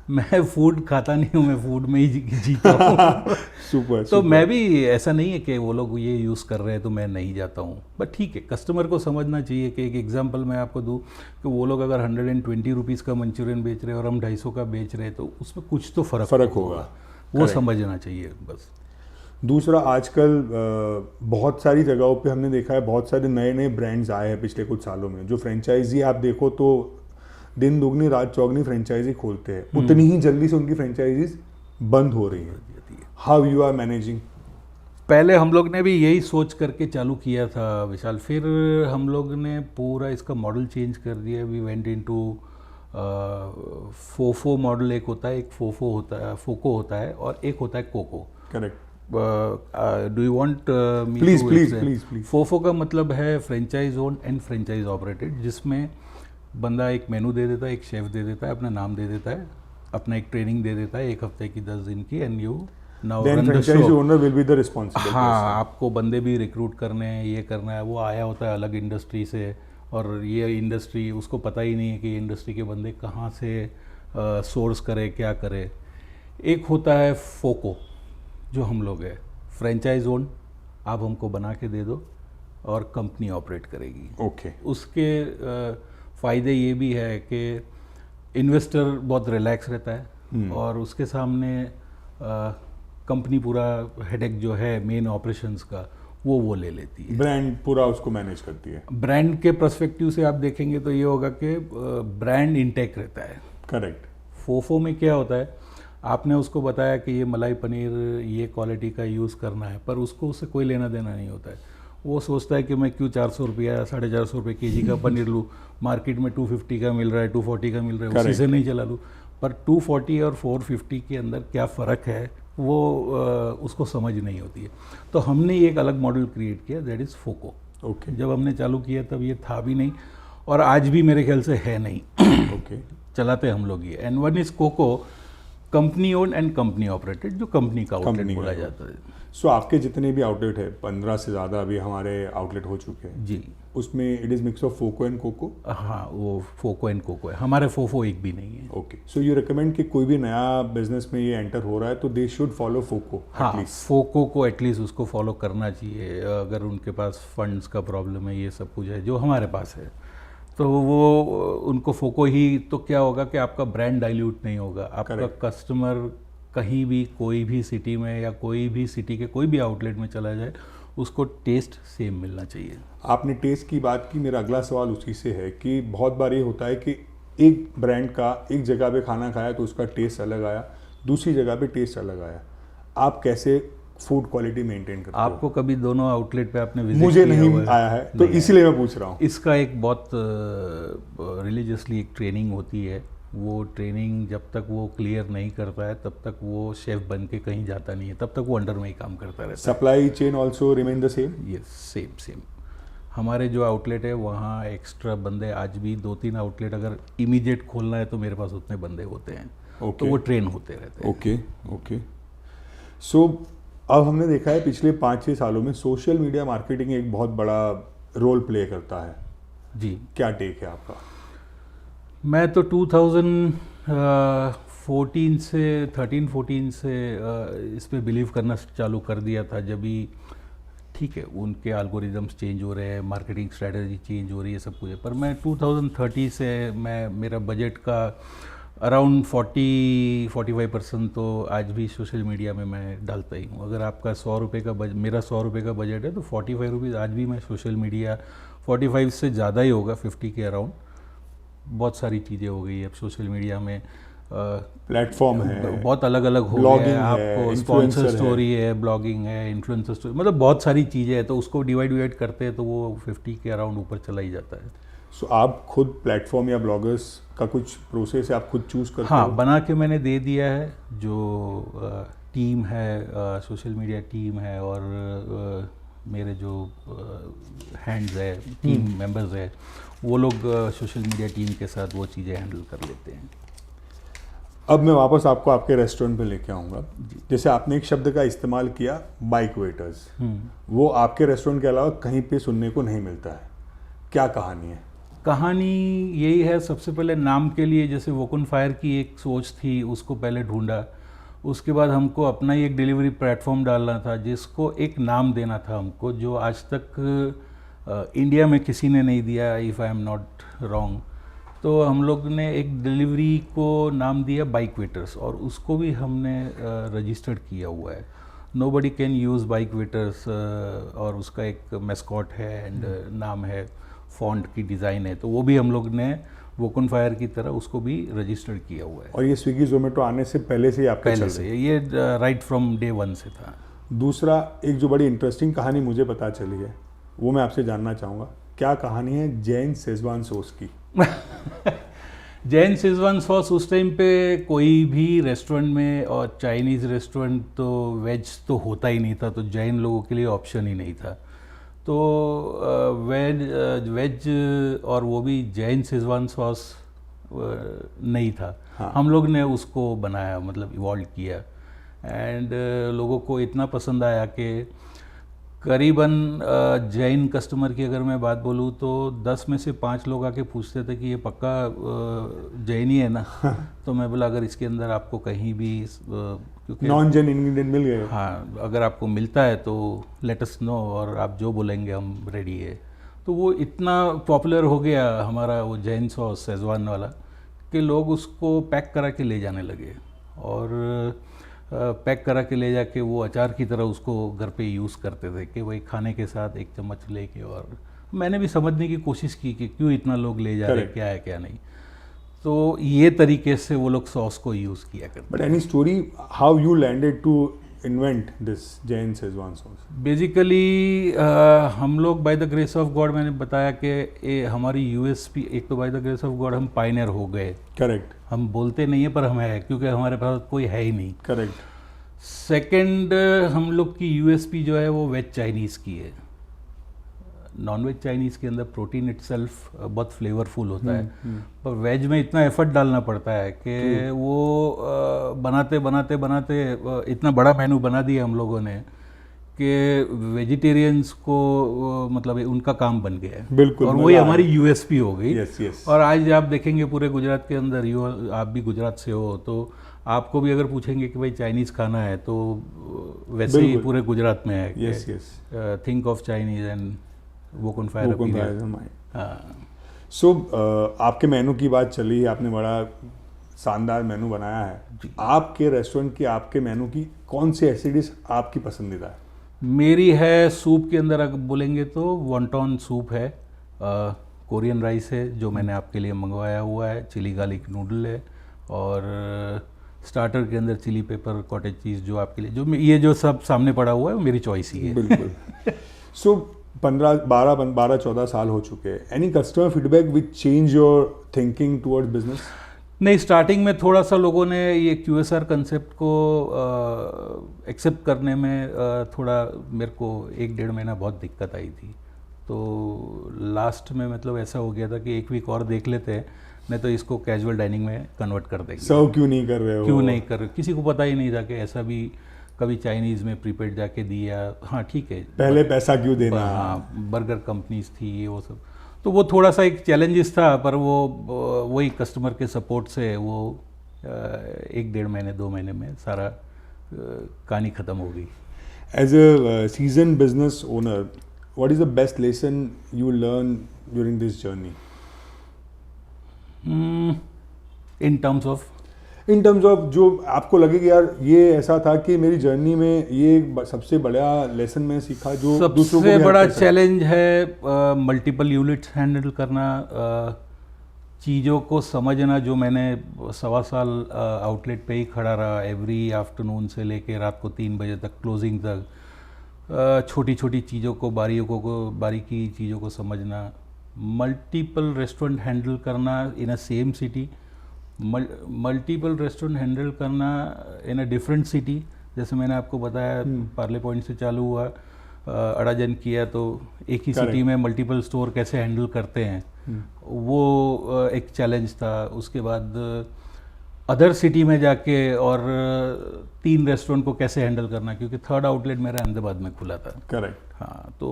मैं फूड खाता नहीं हूँ, मैं फूड में ही जीता हूँ। सुपर। तो मैं भी, ऐसा नहीं है कि वो लोग ये यूज़ कर रहे हैं तो मैं नहीं जाता हूँ, बट ठीक है, कस्टमर को समझना चाहिए कि एक एग्जांपल मैं आपको दूँ कि वो लोग अगर 120 रुपीज़ का मंचूरियन बेच रहे हैं और हम 250 का बेच रहे हैं, तो उसमें कुछ तो फ़र्क होगा, वो समझना चाहिए बस। दूसरा, आजकल बहुत सारी जगहों पे हमने देखा है, बहुत सारे नए नए ब्रांड्स आए हैं पिछले कुछ सालों में, जो फ्रेंचाइजी आप देखो तो दिन दुगनी रात चौगनी फ्रेंचाइजी खोलते हैं, उतनी ही जल्दी से उनकी फ्रेंचाइजीज बंद हो रही है। How you are managing? पहले हम लोग ने भी यही सोच करके चालू किया था विशाल, फिर हम लोग ने पूरा इसका मॉडल चेंज कर दिया। We went into FOFO model. एक होता है, एक फोफो होता है, फोको होता है, और एक होता है COCO. Correct. Do you want me? Please. FOFO का मतलब है franchise owned and franchise operated, जिसमें बंदा एक मेनू दे देता है, एक शेफ दे देता है, अपना नाम दे देता है, अपना एक ट्रेनिंग दे देता है 1 हफ्ते की 10 दिन की, and you now run the show. Owner will be the responsible. हाँ, आपको बंदे भी रिक्रूट करने हैं, ये करना है। वो आया होता है अलग इंडस्ट्री से, और ये इंडस्ट्री उसको पता ही नहीं है कि इंडस्ट्री के बंदे कहाँ से सोर्स करे, क्या करे। एक होता है फोको, जो हम लोग है फ्रेंचाइज ओन, आप हमको बना के दे दो और कंपनी ऑपरेट करेगी। ओके। उसके फ़ायदे ये भी है कि इन्वेस्टर बहुत रिलैक्स रहता है, और उसके सामने कंपनी पूरा हेडेक जो है मेन ऑपरेशंस का वो ले लेती है। ब्रांड पूरा उसको मैनेज करती है। ब्रांड के पर्सपेक्टिव से आप देखेंगे तो ये होगा कि ब्रांड इंटैक्ट रहता है। करेक्ट। फोफो में क्या होता है, आपने उसको बताया कि ये मलाई पनीर ये क्वालिटी का यूज़ करना है, पर उसको उससे कोई लेना देना नहीं होता है। वो सोचता है कि मैं क्यों 400 रुपया 450 रुपये केजी का पनीर लूँ, मार्केट में 250 का मिल रहा है, 240 का मिल रहा है, उसी से नहीं चला लूँ। पर 240 और 450 के अंदर क्या फ़र्क है वो उसको समझ नहीं होती है। तो हमने एक अलग मॉडल क्रिएट किया, दैट इज़ फोको। ओके। जब हमने चालू किया तब ये था भी नहीं, और आज भी मेरे ख्याल से है नहीं। ओके। चलाते हम लोग ये। And one is COCO, company own and company operated, जो कंपनी का आउटलेट बोला जाता है। सो आपके जितने भी आउटलेट है, 15 से ज़्यादा अभी हमारे आउटलेट हो चुके हैं जी, उसमें it is mix of FOCO and COCO. हाँ, वो फोको एंड कोको है, हमारे फोफो एक भी नहीं है। ओके। सो यू रिकमेंड कि कोई भी नया बिजनेस में ये एंटर हो रहा है तो दे शुड फॉलो फोको हाँ, एटलीस्ट। फोको को एटलीस्ट उसको फॉलो करना चाहिए। अगर उनके पास फंड्स का प्रॉब्लम है, ये सब कुछ है जो हमारे पास है, तो वो उनको फोको ही। तो क्या होगा कि आपका ब्रांड डाइल्यूट नहीं होगा, आपका Correct. कस्टमर कहीं भी कोई भी सिटी में या कोई भी सिटी के कोई भी आउटलेट में चला जाए, उसको टेस्ट सेम मिलना चाहिए। आपने टेस्ट की बात की, मेरा अगला सवाल उसी से है कि बहुत बार ये होता है कि एक ब्रांड का एक जगह पे खाना खाया तो उसका टेस्ट अलग आया, दूसरी जगह पे टेस्ट अलग आया। आप कैसे फूड क्वालिटी मेंटेन करते हो? आपको कभी दोनों आउटलेट पे आपने विजिट मुझे किया नहीं हुआ आया है, तो इसीलिए मैं पूछ रहा हूँ। इसका एक बहुत रिलीजियसली एक ट्रेनिंग होती है। वो ट्रेनिंग जब तक वो क्लियर नहीं करता है तब तक वो शेफ बन के कहीं जाता नहीं है, तब तक वो अंडर में ही काम करता रहता है। Supply chain also remain the same? Yes, same. हमारे जो आउटलेट है वहाँ एक्स्ट्रा बंदे, आज भी 2-3 आउटलेट अगर इमीडिएट खोलना है तो मेरे पास उतने बंदे होते हैं। Okay. तो वो ट्रेन होते रहते हैं। ओके। सो अब हमने देखा है पिछले 5-6 सालों में सोशल मीडिया मार्केटिंग एक बहुत बड़ा रोल प्ले करता है। जी, क्या टेक है आपका? मैं तो 2014 से 13-14 से इस पे बिलीव करना चालू कर दिया था। जब भी ठीक है, उनके एल्गोरिदम्स चेंज हो रहे हैं, मार्केटिंग स्ट्रेटजी चेंज हो रही है, सब कुछ है, पर मैं 2030 से मेरा बजट का अराउंड 40-45% तो आज भी सोशल मीडिया में मैं डालता ही हूँ। अगर आपका 100 रुपये का मेरा 100 रुपये का बजट है तो 45 रुपीज़ आज भी मैं सोशल मीडिया, 45 से ज़्यादा ही होगा, 50 के अराउंड। बहुत सारी चीज़ें हो गई है अब सोशल मीडिया में, प्लेटफॉर्म है, बहुत अलग अलग हो गए हैं। आपको स्पॉन्सर स्टोरी है, ब्लॉगिंग है, इन्फ्लुएंसर स्टोरी, मतलब बहुत सारी चीज़ें हैं। तो उसको डिवाइड करते हैं तो वो 50 के अराउंड ऊपर चला ही जाता है। सो आप खुद प्लेटफॉर्म या ब्लॉगर्स का कुछ प्रोसेस है, आप खुद चूज करते हो? हाँ, बना के मैंने दे दिया है। जो टीम है, सोशल मीडिया टीम है, और मेरे जो हैंड्स है, टीम मेंबर्स है, वो लोग सोशल मीडिया टीम के साथ वो चीज़ें हैंडल कर लेते हैं। अब मैं वापस आपको आपके रेस्टोरेंट पे लेके आऊँगा। जैसे आपने एक शब्द का इस्तेमाल किया, बाइक वेटर्स, वो आपके रेस्टोरेंट के अलावा कहीं पे सुनने को नहीं मिलता है। क्या कहानी है? कहानी यही है, सबसे पहले नाम के लिए जैसे वोकन फायर की एक सोच थी, उसको पहले ढूंढा। उसके बाद हमको अपना ही एक डिलीवरी प्लेटफॉर्म डालना था जिसको एक नाम देना था हमको, जो आज तक इंडिया में किसी ने नहीं दिया, if I am not wrong. तो हम लोग ने एक डिलीवरी को नाम दिया बाइक वेटर्स, और उसको भी हमने रजिस्टर्ड किया हुआ है। Nobody can use bike waiters, और उसका एक मैस्कॉट है एंड नाम है, फॉन्ट की डिज़ाइन है, तो वो भी हम लोग ने वोकन फायर की तरह उसको भी रजिस्टर्ड किया हुआ है। और ये स्विगी जोमेटो आने से पहले से ही आपका पहले से ये राइट फ्रॉम डे 1 से था। दूसरा, एक जो बड़ी इंटरेस्टिंग कहानी मुझे पता चली है वो मैं आपसे जानना चाहूँगा। क्या कहानी है जैन शेजवान सॉस की? जैन शेजवान सॉस उस टाइम पे कोई भी रेस्टोरेंट में, और चाइनीज़ रेस्टोरेंट तो वेज तो होता ही नहीं था, तो जैन लोगों के लिए ऑप्शन ही नहीं था। तो वेज और वो भी जैन शेजवान सॉस नहीं था। हाँ। हम लोग ने उसको बनाया, मतलब इवॉल्व किया, एंड लोगों को इतना पसंद आया कि करीबन जैन कस्टमर की अगर मैं बात बोलूँ तो 10 में से 5 लोग आके पूछते थे कि ये पक्का जैन ही है ना? तो मैं बोला अगर इसके अंदर आपको कहीं भी क्योंकि नॉन जैन इंग्रेडिएंट मिल गए, हाँ, अगर आपको मिलता है तो लेट अस नो, और आप जो बोलेंगे हम रेडी है। तो वो इतना पॉपुलर हो गया हमारा वो जैन सॉस शेजवान वाला कि लोग उसको पैक करा के ले जाने लगे, और पैक करा के ले जाके वो अचार की तरह उसको घर पे यूज़ करते थे कि वही खाने के साथ एक चम्मच लेके। और मैंने भी समझने की कोशिश की कि क्यों इतना लोग ले जा रहे हैं, क्या है क्या नहीं। तो ये तरीके से वो लोग सॉस को यूज़ किया करते। But any story how you landed to invent this Jain schezwan sauce? Basically हम लोग by the grace of God, मैंने बताया कि हमारी यूएसपी, एक तो by the grace of God हम पायनियर हो गए। करेक्ट। हम बोलते नहीं है पर हम है, क्योंकि हमारे पास कोई है ही नहीं। करेक्ट। सेकंड, हम लोग की यूएसपी जो है वो वेज चाइनीज़ की है। नॉन वेज चाइनीज़ के अंदर प्रोटीन इटसेल्फ बहुत फ्लेवरफुल होता है, पर वेज में इतना एफर्ट डालना पड़ता है कि वो बनाते बनाते बनाते इतना बड़ा मेनू बना दिया हम लोगों ने कि वेजिटेरियंस को मतलब उनका काम बन गया है। बिल्कुल। और वही हमारी यूएसपी हो गई। Yes yes. और आज आप देखेंगे पूरे गुजरात के अंदर, आप भी गुजरात से हो, तो आपको भी अगर पूछेंगे कि भाई चाइनीज़ खाना है तो वैसे ही पूरे गुजरात में है। Yes yes. Think of Chinese and Wok on Fire. So आपके मेनू की बात चली, आपने बड़ा शानदार मेनू बनाया है। आपके रेस्टोरेंट की, आपके मेनू की कौन सी ऐसी डिश आपकी पसंदीदा है? मेरी है सूप के अंदर अगर बोलेंगे तो वॉन्टॉन सूप है, कोरियन राइस है जो मैंने आपके लिए मंगवाया हुआ है, चिली गार्लिक नूडल है, और स्टार्टर के अंदर चिली पेपर कॉटेज चीज़ जो आपके लिए, जो ये जो सब सामने पड़ा हुआ है वो मेरी चॉइस ही है। बिल्कुल। सो 12-14 साल हो चुके हैं। Any customer feedback which change your thinking towards business? नहीं, स्टार्टिंग में थोड़ा सा लोगों ने ये QSR कंसेप्ट को एक्सेप्ट करने में थोड़ा मेरे को 1-1.5 महीना बहुत दिक्कत आई थी। तो लास्ट में मतलब ऐसा हो गया था कि 1 वीक और देख लेते हैं, नहीं तो इसको कैजुअल डाइनिंग में कन्वर्ट कर देंगे। सर्व क्यों नहीं कर रहे हो? क्यों नहीं कर रहे? किसी को पता ही नहीं था कि ऐसा भी कभी चाइनीज़ में प्रीपेड जाके दिया। हाँ ठीक है, पहले पैसा क्यों देना? हाँ, बर्गर कंपनीज थी ये वो सब, तो वो थोड़ा सा एक चैलेंजेस था, पर वो वही कस्टमर के सपोर्ट से वो 1-1.5 महीने 2 महीने में सारा कहानी ख़त्म हो गई। As a season business owner, what is the best lesson you learn during this journey? In terms of जो आपको लगे कि यार ये ऐसा था कि मेरी जर्नी में ये सबसे बड़ा लेसन मैं सीखा, जो सबसे बड़ा चैलेंज है मल्टीपल यूनिट्स हैंडल करना, चीज़ों को समझना। जो मैंने 1.25 साल आउटलेट पे ही खड़ा रहा, एवरी आफ्टरनून से लेके रात को 3 बजे तक क्लोजिंग तक, छोटी छोटी चीज़ों को, बारीकी चीज़ों को समझना, मल्टीपल रेस्टोरेंट हैंडल करना in a same city, multiple restaurant handle करना इन अ डिफरेंट सिटी। जैसे मैंने आपको बताया पार्ले पॉइंट से चालू हुआ, अड़ाजन किया, तो एक ही सिटी में मल्टीपल स्टोर कैसे हैंडल करते हैं, वो एक चैलेंज था। उसके बाद अदर सिटी में जाके और 3 रेस्टोरेंट को कैसे हैंडल करना, क्योंकि 3rd आउटलेट मेरा अहमदाबाद में खुला था। करेक्ट। हाँ, तो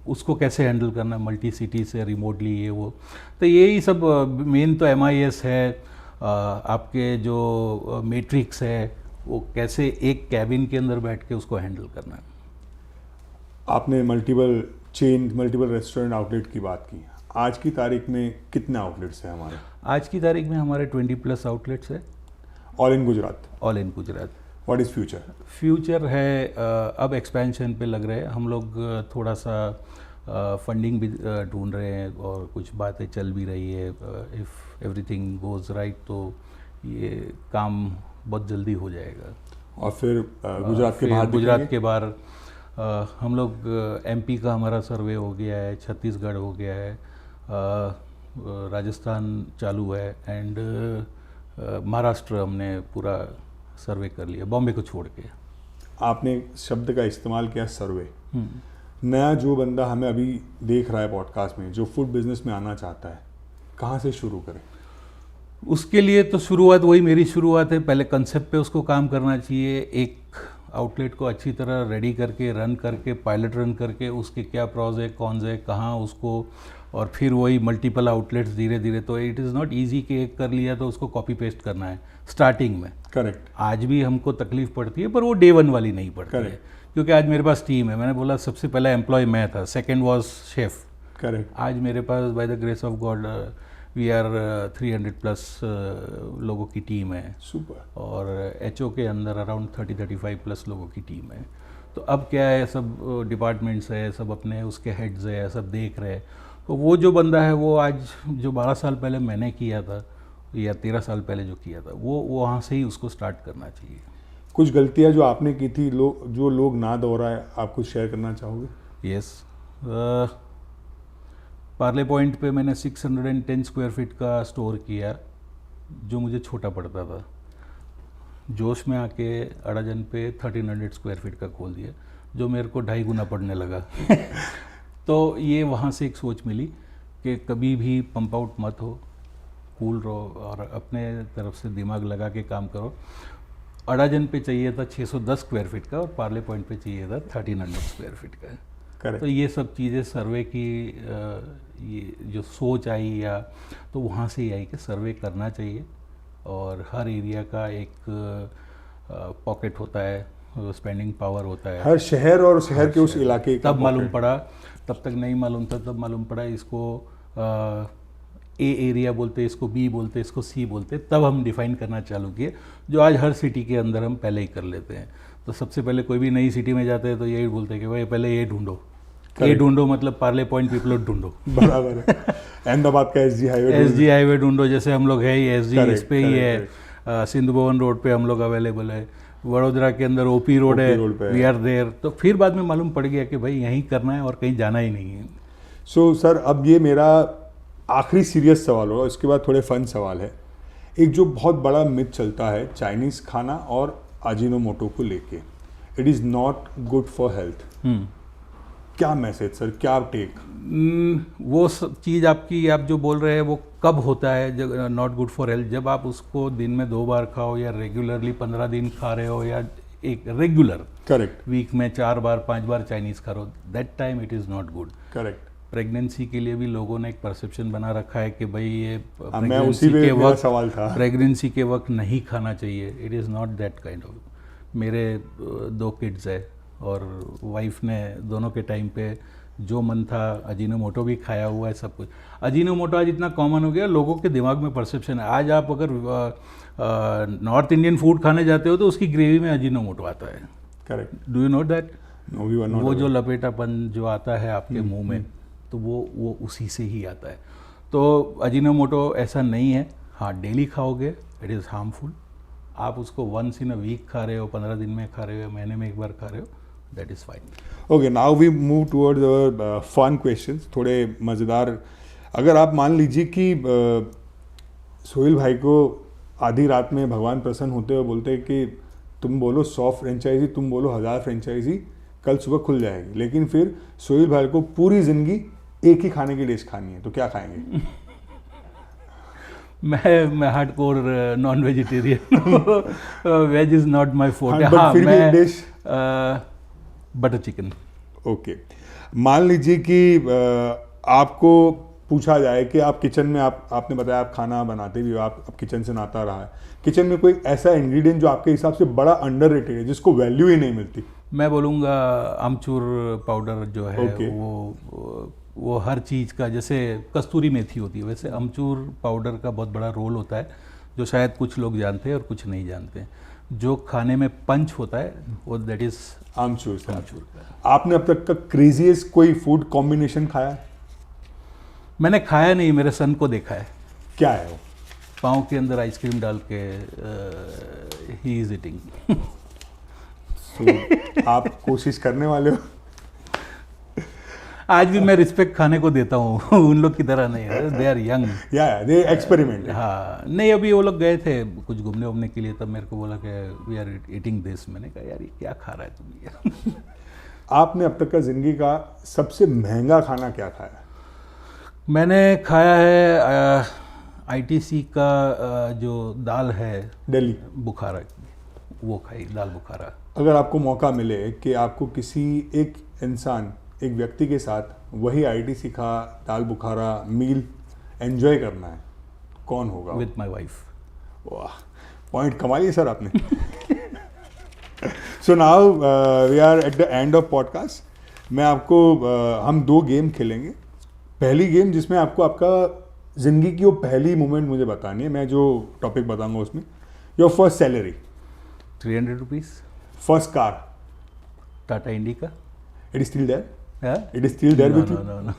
उसको कैसे हैंडल करना मल्टी सिटी से रिमोटली, ये वो, तो यही सब मेन तो MIS है। आपके जो मैट्रिक्स है वो कैसे एक कैबिन के अंदर बैठ के उसको हैंडल करना है। आपने मल्टीपल रेस्टोरेंट आउटलेट की बात की। आज की तारीख में कितने आउटलेट्स हैं हमारे? आज की तारीख में हमारे 20+ आउटलेट्स है। All in Gujarat? All in Gujarat. What is future? Future है अब एक्सपेंशन पे लग रहे हैं हम लोग, थोड़ा सा फंडिंग भी ढूंढ रहे हैं और कुछ बातें चल भी रही है। इफ़ एवरीथिंग गोज़ राइट तो ये काम बहुत जल्दी हो जाएगा। और फिर गुजरात के बाहर हम लोग MP का हमारा सर्वे हो गया है, छत्तीसगढ़ हो गया है, राजस्थान चालू है, एंड महाराष्ट्र हमने पूरा सर्वे कर लिया, बॉम्बे को छोड़ के। आपने शब्द का इस्तेमाल किया, सर्वे। नया जो बंदा हमें अभी देख रहा है पॉडकास्ट में, जो फूड बिजनेस में आना चाहता है, कहाँ से शुरू करें? उसके लिए तो शुरुआत वही मेरी शुरुआत है, पहले कंसेप्ट पे उसको काम करना चाहिए। एक आउटलेट को अच्छी तरह रेडी करके, रन करके, पायलट रन करके, उसके क्या प्रॉज है, कॉन्स है, कहाँ उसको, और फिर वही मल्टीपल आउटलेट्स धीरे धीरे। तो इट इज़ नॉट ईजी कि एक कर लिया तो उसको कॉपी पेस्ट करना है स्टार्टिंग में। करेक्ट। आज भी हमको तकलीफ पड़ती है, पर वो Day 1 वाली नहीं पड़ती है, क्योंकि आज मेरे पास टीम है। मैंने बोला सबसे पहला एम्प्लॉय मैं था, सेकेंड वॉज शेफ। करेक्ट। आज मेरे पास by the grace of God we are 300+ लोगों की टीम है। सुपर। और HO के अंदर अराउंड 30-35+ लोगों की टीम है। तो अब क्या है, सब डिपार्टमेंट्स है, सब अपने उसके हेड्स है, सब देख रहे हैं। तो वो जो बंदा है वो आज जो 12 साल पहले मैंने किया था, या 13 साल पहले जो किया था, वो वहाँ से ही उसको स्टार्ट करना चाहिए। कुछ गलतियां जो आपने की थी जो लोग ना दोहराए, आप कुछ शेयर करना चाहोगे? यस, पार्ले पॉइंट पे मैंने 610 स्क्वायर फीट का स्टोर किया जो मुझे छोटा पड़ता था। जोश में आके अड़ाजन पे 1300 स्क्वायर फीट का खोल दिया जो मेरे को 2.5 गुना पड़ने लगा। तो ये वहाँ से एक सोच मिली कि कभी भी पंप आउट मत हो, कूल रहो और अपने तरफ से दिमाग लगा के काम करो। अड़ाजन पे चाहिए था 610 स्क्वायर फीट का और पार्ले पॉइंट पे चाहिए था 1300 स्क्वायर फीट का। तो ये सब चीज़ें सर्वे की ये जो सोच आई या तो वहाँ से ही आई कि सर्वे करना चाहिए और हर एरिया का एक पॉकेट होता है, स्पेंडिंग पावर होता है, हर शहर और शहर के उस इलाके का तब मालूम पड़ा, तब तक नहीं मालूम था, तब मालूम पड़ा इसको ए एरिया बोलते, इसको बी बोलते, इसको सी बोलते, तब हम डिफाइन करना चालू किए जो आज हर सिटी के अंदर हम पहले ही कर लेते हैं। तो सबसे पहले कोई भी नई सिटी में जाते हैं तो यही बोलते हैं कि भाई पहले ये ढूंढो, ये ढूंढो मतलब पार्ले पॉइंट पीपलोड ढूंढो। बराबर है। अहमदाबाद का एसजी हाईवे ढूंढो, जैसे हम लोग है ही एसजी इस पे ही है, सिंधु भवन रोड पे हम लोग अवेलेबल है, वडोदरा के अंदर ओपी रोड है, वी आर देयर। तो फिर बाद में मालूम पड़ गया कि भाई यहीं करना है और कहीं जाना ही नहीं है। सो सर, अब ये मेरा आखिरी सीरियस सवाल होगा, उसके बाद थोड़े फन सवाल है। एक जो बहुत बड़ा मिथ चलता है चाइनीज़ खाना और अजीनोमोटो को लेके, it is not good for health, क्या मैसेज सर, क्या टेक? वो सब चीज़ आपकी, आप जो बोल रहे हैं वो कब होता है जब नॉट गुड फॉर हेल्थ? जब आप उसको दिन में 2 बार खाओ या रेगुलरली 15 दिन खा रहे हो या एक रेगुलर करेक्ट वीक में 4 बार 5 बार चाइनीज़ खा रहे हो, that time it is not good. Correct. Pregnancy के लिए भी लोगों ने एक परसेप्शन बना रखा है कि भाई ये मैं उसी पे मेरा सवाल था, प्रेगनेंसी के वक्त नहीं खाना चाहिए। It is not that kind of. मेरे 2 किड्स है और वाइफ ने दोनों के टाइम पे जो मन था अजीनोमोटो भी खाया हुआ है, सब कुछ। अजीनोमोटो आज इतना कॉमन हो गया, लोगों के दिमाग में परसेप्शन है। आज आप अगर नॉर्थ इंडियन फूड खाने जाते हो तो उसकी ग्रेवी में अजीनोमोटो आता है। Correct. Do you know that? No, we were not. वो जो लपेटापन जो आता है आपके मुंह में, तो वो उसी से ही आता है। तो अजीनोमोटो ऐसा नहीं है। हाँ, डेली खाओगे इट इज़ हार्मफुल। आप उसको वंस इन अ वीक खा रहे हो, 15 दिन में खा रहे हो, महीने में 1 बार खा रहे हो, that is fine. Okay, now we move towards fun questions, थोड़े मज़ेदार। अगर आप मान लीजिए कि सोहेल भाई को आधी रात में भगवान प्रसन्न होते हुए बोलते हैं कि तुम बोलो 100 फ्रेंचाइजी, तुम बोलो 1000 फ्रेंचाइजी, कल सुबह खुल जाएगी, लेकिन फिर सोहेल भाई को पूरी ज़िंदगी एक ही खाने की डिश खानी है, तो क्या खाएंगे? मैं hardcore non vegetarian, veg is not my forte. हाँ, मैं डिश बटर चिकन। ओके, मान लीजिए कि आपको पूछा जाए कि आप किचन में, आपने बताया आप खाना बनाते भी हो, आप किचन से नाता रहा है, किचन में कोई ऐसा इंग्रेडिएंट जो आपके हिसाब से बड़ा अंडररेटेड है, जिसको वैल्यू ही नहीं मिलती? मैं बोलूँगा आमचूर पाउडर जो है। Okay. वो हर चीज़ का, जैसे कस्तूरी मेथी होती है वैसे आमचूर पाउडर का बहुत बड़ा रोल होता है, जो शायद कुछ लोग जानते हैं और कुछ नहीं जानते हैं। जो खाने में पंच होता है वो दैट इज़ आमचूर। आमचूर का। आपने अब तक का क्रेजीएस्ट कोई फूड कॉम्बिनेशन खाया? मैंने खाया नहीं, मेरे सन को देखा है। क्या है वो? पाँव के अंदर आइसक्रीम डाल के ही इज ईटिंग। आप कोशिश करने वाले हो? आज भी मैं रिस्पेक्ट खाने को देता हूँ, उन लोग की तरह नहीं है, दे आर यंग। या दे एक्सपेरिमेंट। हाँ, नहीं, अभी वो लोग गए थे कुछ घूमने वूमने के लिए, तब मेरे को बोला कि वी आर ईटिंग दिस। मैंने कहा यार ये क्या खा रहा है तुम यार। आपने अब तक का जिंदगी का सबसे महंगा खाना क्या खाया? मैंने खाया है ITC का जो दाल है दिल्ली बुखारा की, वो खाई, दाल बुखारा। अगर आपको मौका मिले कि आपको किसी एक इंसान, एक व्यक्ति के साथ वही ITC का दाल बुखारा मील एंजॉय करना है, कौन होगा? With my wife. वाह, पॉइंट कमाइए सर आपने। So now we are at the end of podcast. मैं आपको हम 2 गेम खेलेंगे। पहली गेम जिसमें आपको आपका ज़िंदगी की वो पहली मोमेंट मुझे बतानी है। मैं जो टॉपिक बताऊंगा उसमें, your first salary, 300 rupees. First car, Tata Indica. It is still there? Yeah? It is still there with you? No.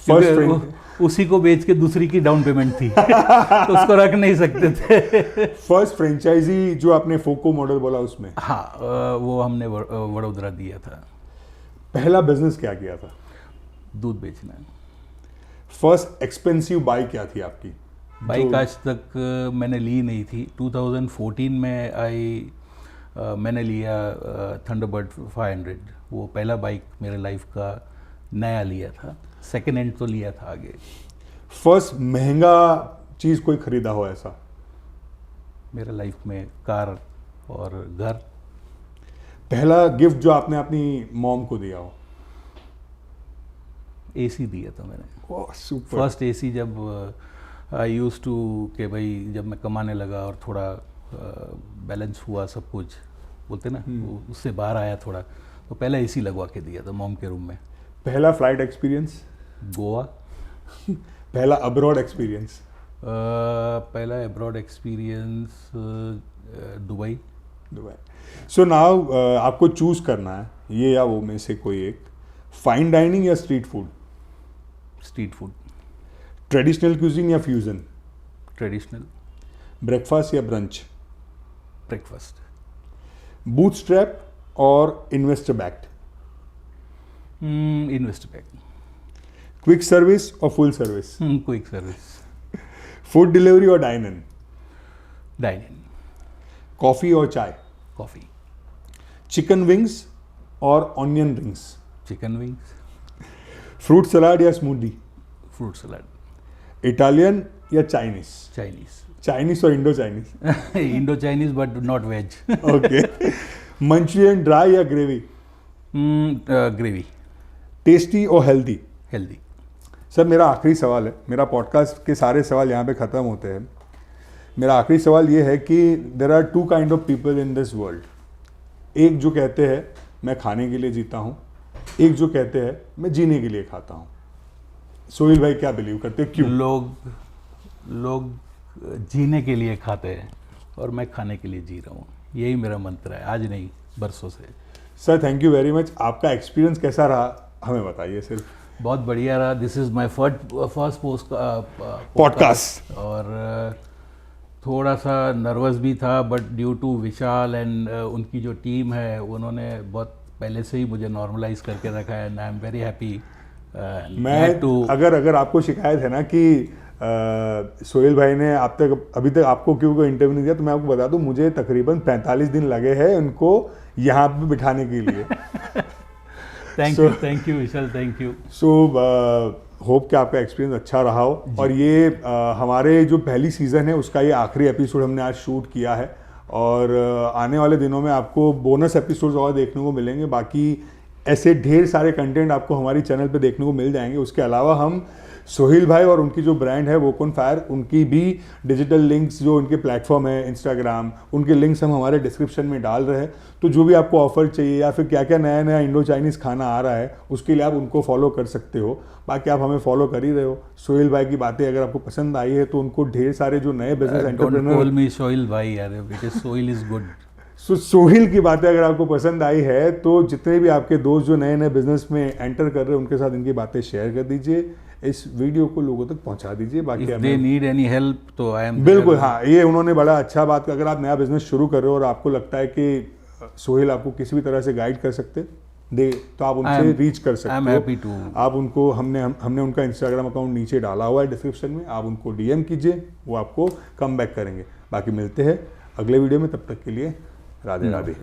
क्योंकि उसी को बेच के दूसरी की डाउन पेमेंट थी तो उसको रख नहीं सकते थे। फर्स्ट फ्रेंचाइजी जो आपने फोको मॉडल बोला उसमें? हाँ, वो हमने वडोदरा दिया था। पहला बिजनेस क्या किया था? दूध बेचना। फर्स्ट एक्सपेंसिव बाइक क्या थी आपकी? बाइक आज तक मैंने ली नहीं थी। 2014 में मैंने लिया थंडरबर्ड 500। वो पहला बाइक मेरे लाइफ का नया लिया था। सेकेंड हैंड तो लिया था आगे। फर्स्ट महंगा चीज़ कोई खरीदा हो ऐसा? मेरे लाइफ में कार और घर। पहला गिफ्ट जो आपने अपनी मॉम को दिया हो? एसी दिया था मैंने। ओह सुपर। फर्स्ट एसी जब आई यूज टू कि भाई जब मैं कमाने लगा और थोड़ा बैलेंस हुआ सब कुछ, बोलते ना, उससे बाहर आया थोड़ा, तो पहला एसी लगवा के दिया था मॉम के रूम में। पहला फ्लाइट एक्सपीरियंस? गोवा। पहला अब्रॉड एक्सपीरियंस? पहला abroad experience Dubai. So now आपको चूज करना है ये या वो में से कोई एक, फाइन डाइनिंग या street food? Street food. Traditional cuisine या फ्यूजन? ट्रेडिशनल। ब्रेकफास्ट या ब्रंच? ब्रेकफास्ट। बूटस्ट्रैप और investor backed? Investor backed. Quick service और full service? Quick service. Food delivery और dine in? Dine in. Coffee और चाय? Coffee. Chicken wings और onion rings? Chicken wings. Fruit salad या smoothie? Fruit salad. Italian या Chinese? Chinese. Chinese और Indo Chinese? Indo Chinese but not veg. Okay. Manchurian dry या gravy? Gravy. Tasty और healthy? Healthy. Sir मेरा आखिरी सवाल है, मेरा पॉडकास्ट के सारे सवाल यहाँ पे ख़त्म होते हैं। मेरा आखिरी सवाल ये है कि there are two kind of people in this world. एक जो कहते हैं मैं खाने के लिए जीता हूँ, एक जो कहते हैं मैं जीने के लिए खाता हूँ। सोहेल भाई क्या बिलीव करते हैं, क्यों? लोग जीने के लिए खाते हैं और मैं खाने के लिए जी रहा हूँ। यही मेरा मंत्र है, आज नहीं बरसों से। Sir thank you very much. आपका एक्सपीरियंस कैसा रहा हमें बताइए सिर्फ। बहुत बढ़िया रहा। This is my first podcast और थोड़ा सा नर्वस भी था, but due to Vishal and उनकी जो टीम है उन्होंने बहुत पहले से ही मुझे नॉर्मलाइज करके रखा है and I am very happy. मैं अगर आपको शिकायत है ना कि सोहेल भाई ने अभी तक आपको क्यों कोई इंटरव्यू नहीं दिया, तो मैं आपको बता दूं मुझे तकरीबन 45 दिन लगे हैं उनको यहाँ पे बिठाने के लिए। Thank you Vishal, thank you. So hope कि आपका एक्सपीरियंस अच्छा रहा हो। और ये हमारे जो पहली सीज़न है उसका ये आखिरी एपिसोड हमने आज शूट किया है और आने वाले दिनों में आपको बोनस एपिसोड्स और देखने को मिलेंगे। बाकी ऐसे ढेर सारे कंटेंट आपको हमारी चैनल पे देखने को मिल जाएंगे। उसके अलावा हम सोहेल भाई और उनकी जो ब्रांड है वोकन फायर, उनकी भी डिजिटल लिंक्स जो उनके प्लेटफॉर्म है इंस्टाग्राम, उनके लिंक्स हम हमारे डिस्क्रिप्शन में डाल रहे हैं। तो जो भी आपको ऑफर चाहिए या फिर क्या क्या नया नया इंडो चाइनीज़ खाना आ रहा है उसके लिए आप उनको फॉलो कर सकते हो। बाकी आप हमें फॉलो कर ही रहे हो। सोहेल भाई की बातें अगर आपको पसंद आई है तो उनको ढेर सारे जो नए बिजनेस एंटरप्रेन्योर, सोहेल भाई यार, because Sohail is good. Sohail की बातें अगर आपको पसंद आई है तो जितने भी आपके दोस्त जो नए नए बिजनेस में एंटर कर रहे हैं उनके साथ इनकी बातें शेयर कर दीजिए, इस वीडियो को लोगों तक पहुंचा दीजिए। बाकी दे नीड एनी हेल्प तो आई एम बिल्कुल। हाँ, ये उन्होंने बड़ा अच्छा बात, अगर आप नया बिजनेस शुरू कर रहे हो और आपको लगता है कि सोहेल आपको किसी भी तरह से गाइड कर सकते तो आप उनसे रीच कर सकते हो। आप उनको हमने उनका इंस्टाग्राम अकाउंट नीचे डाला हुआ है डिस्क्रिप्शन में, आप उनको डीएम कीजिए, वो आपको कम बैक करेंगे। बाकी मिलते हैं अगले वीडियो में, तब तक के लिए राधे राधे।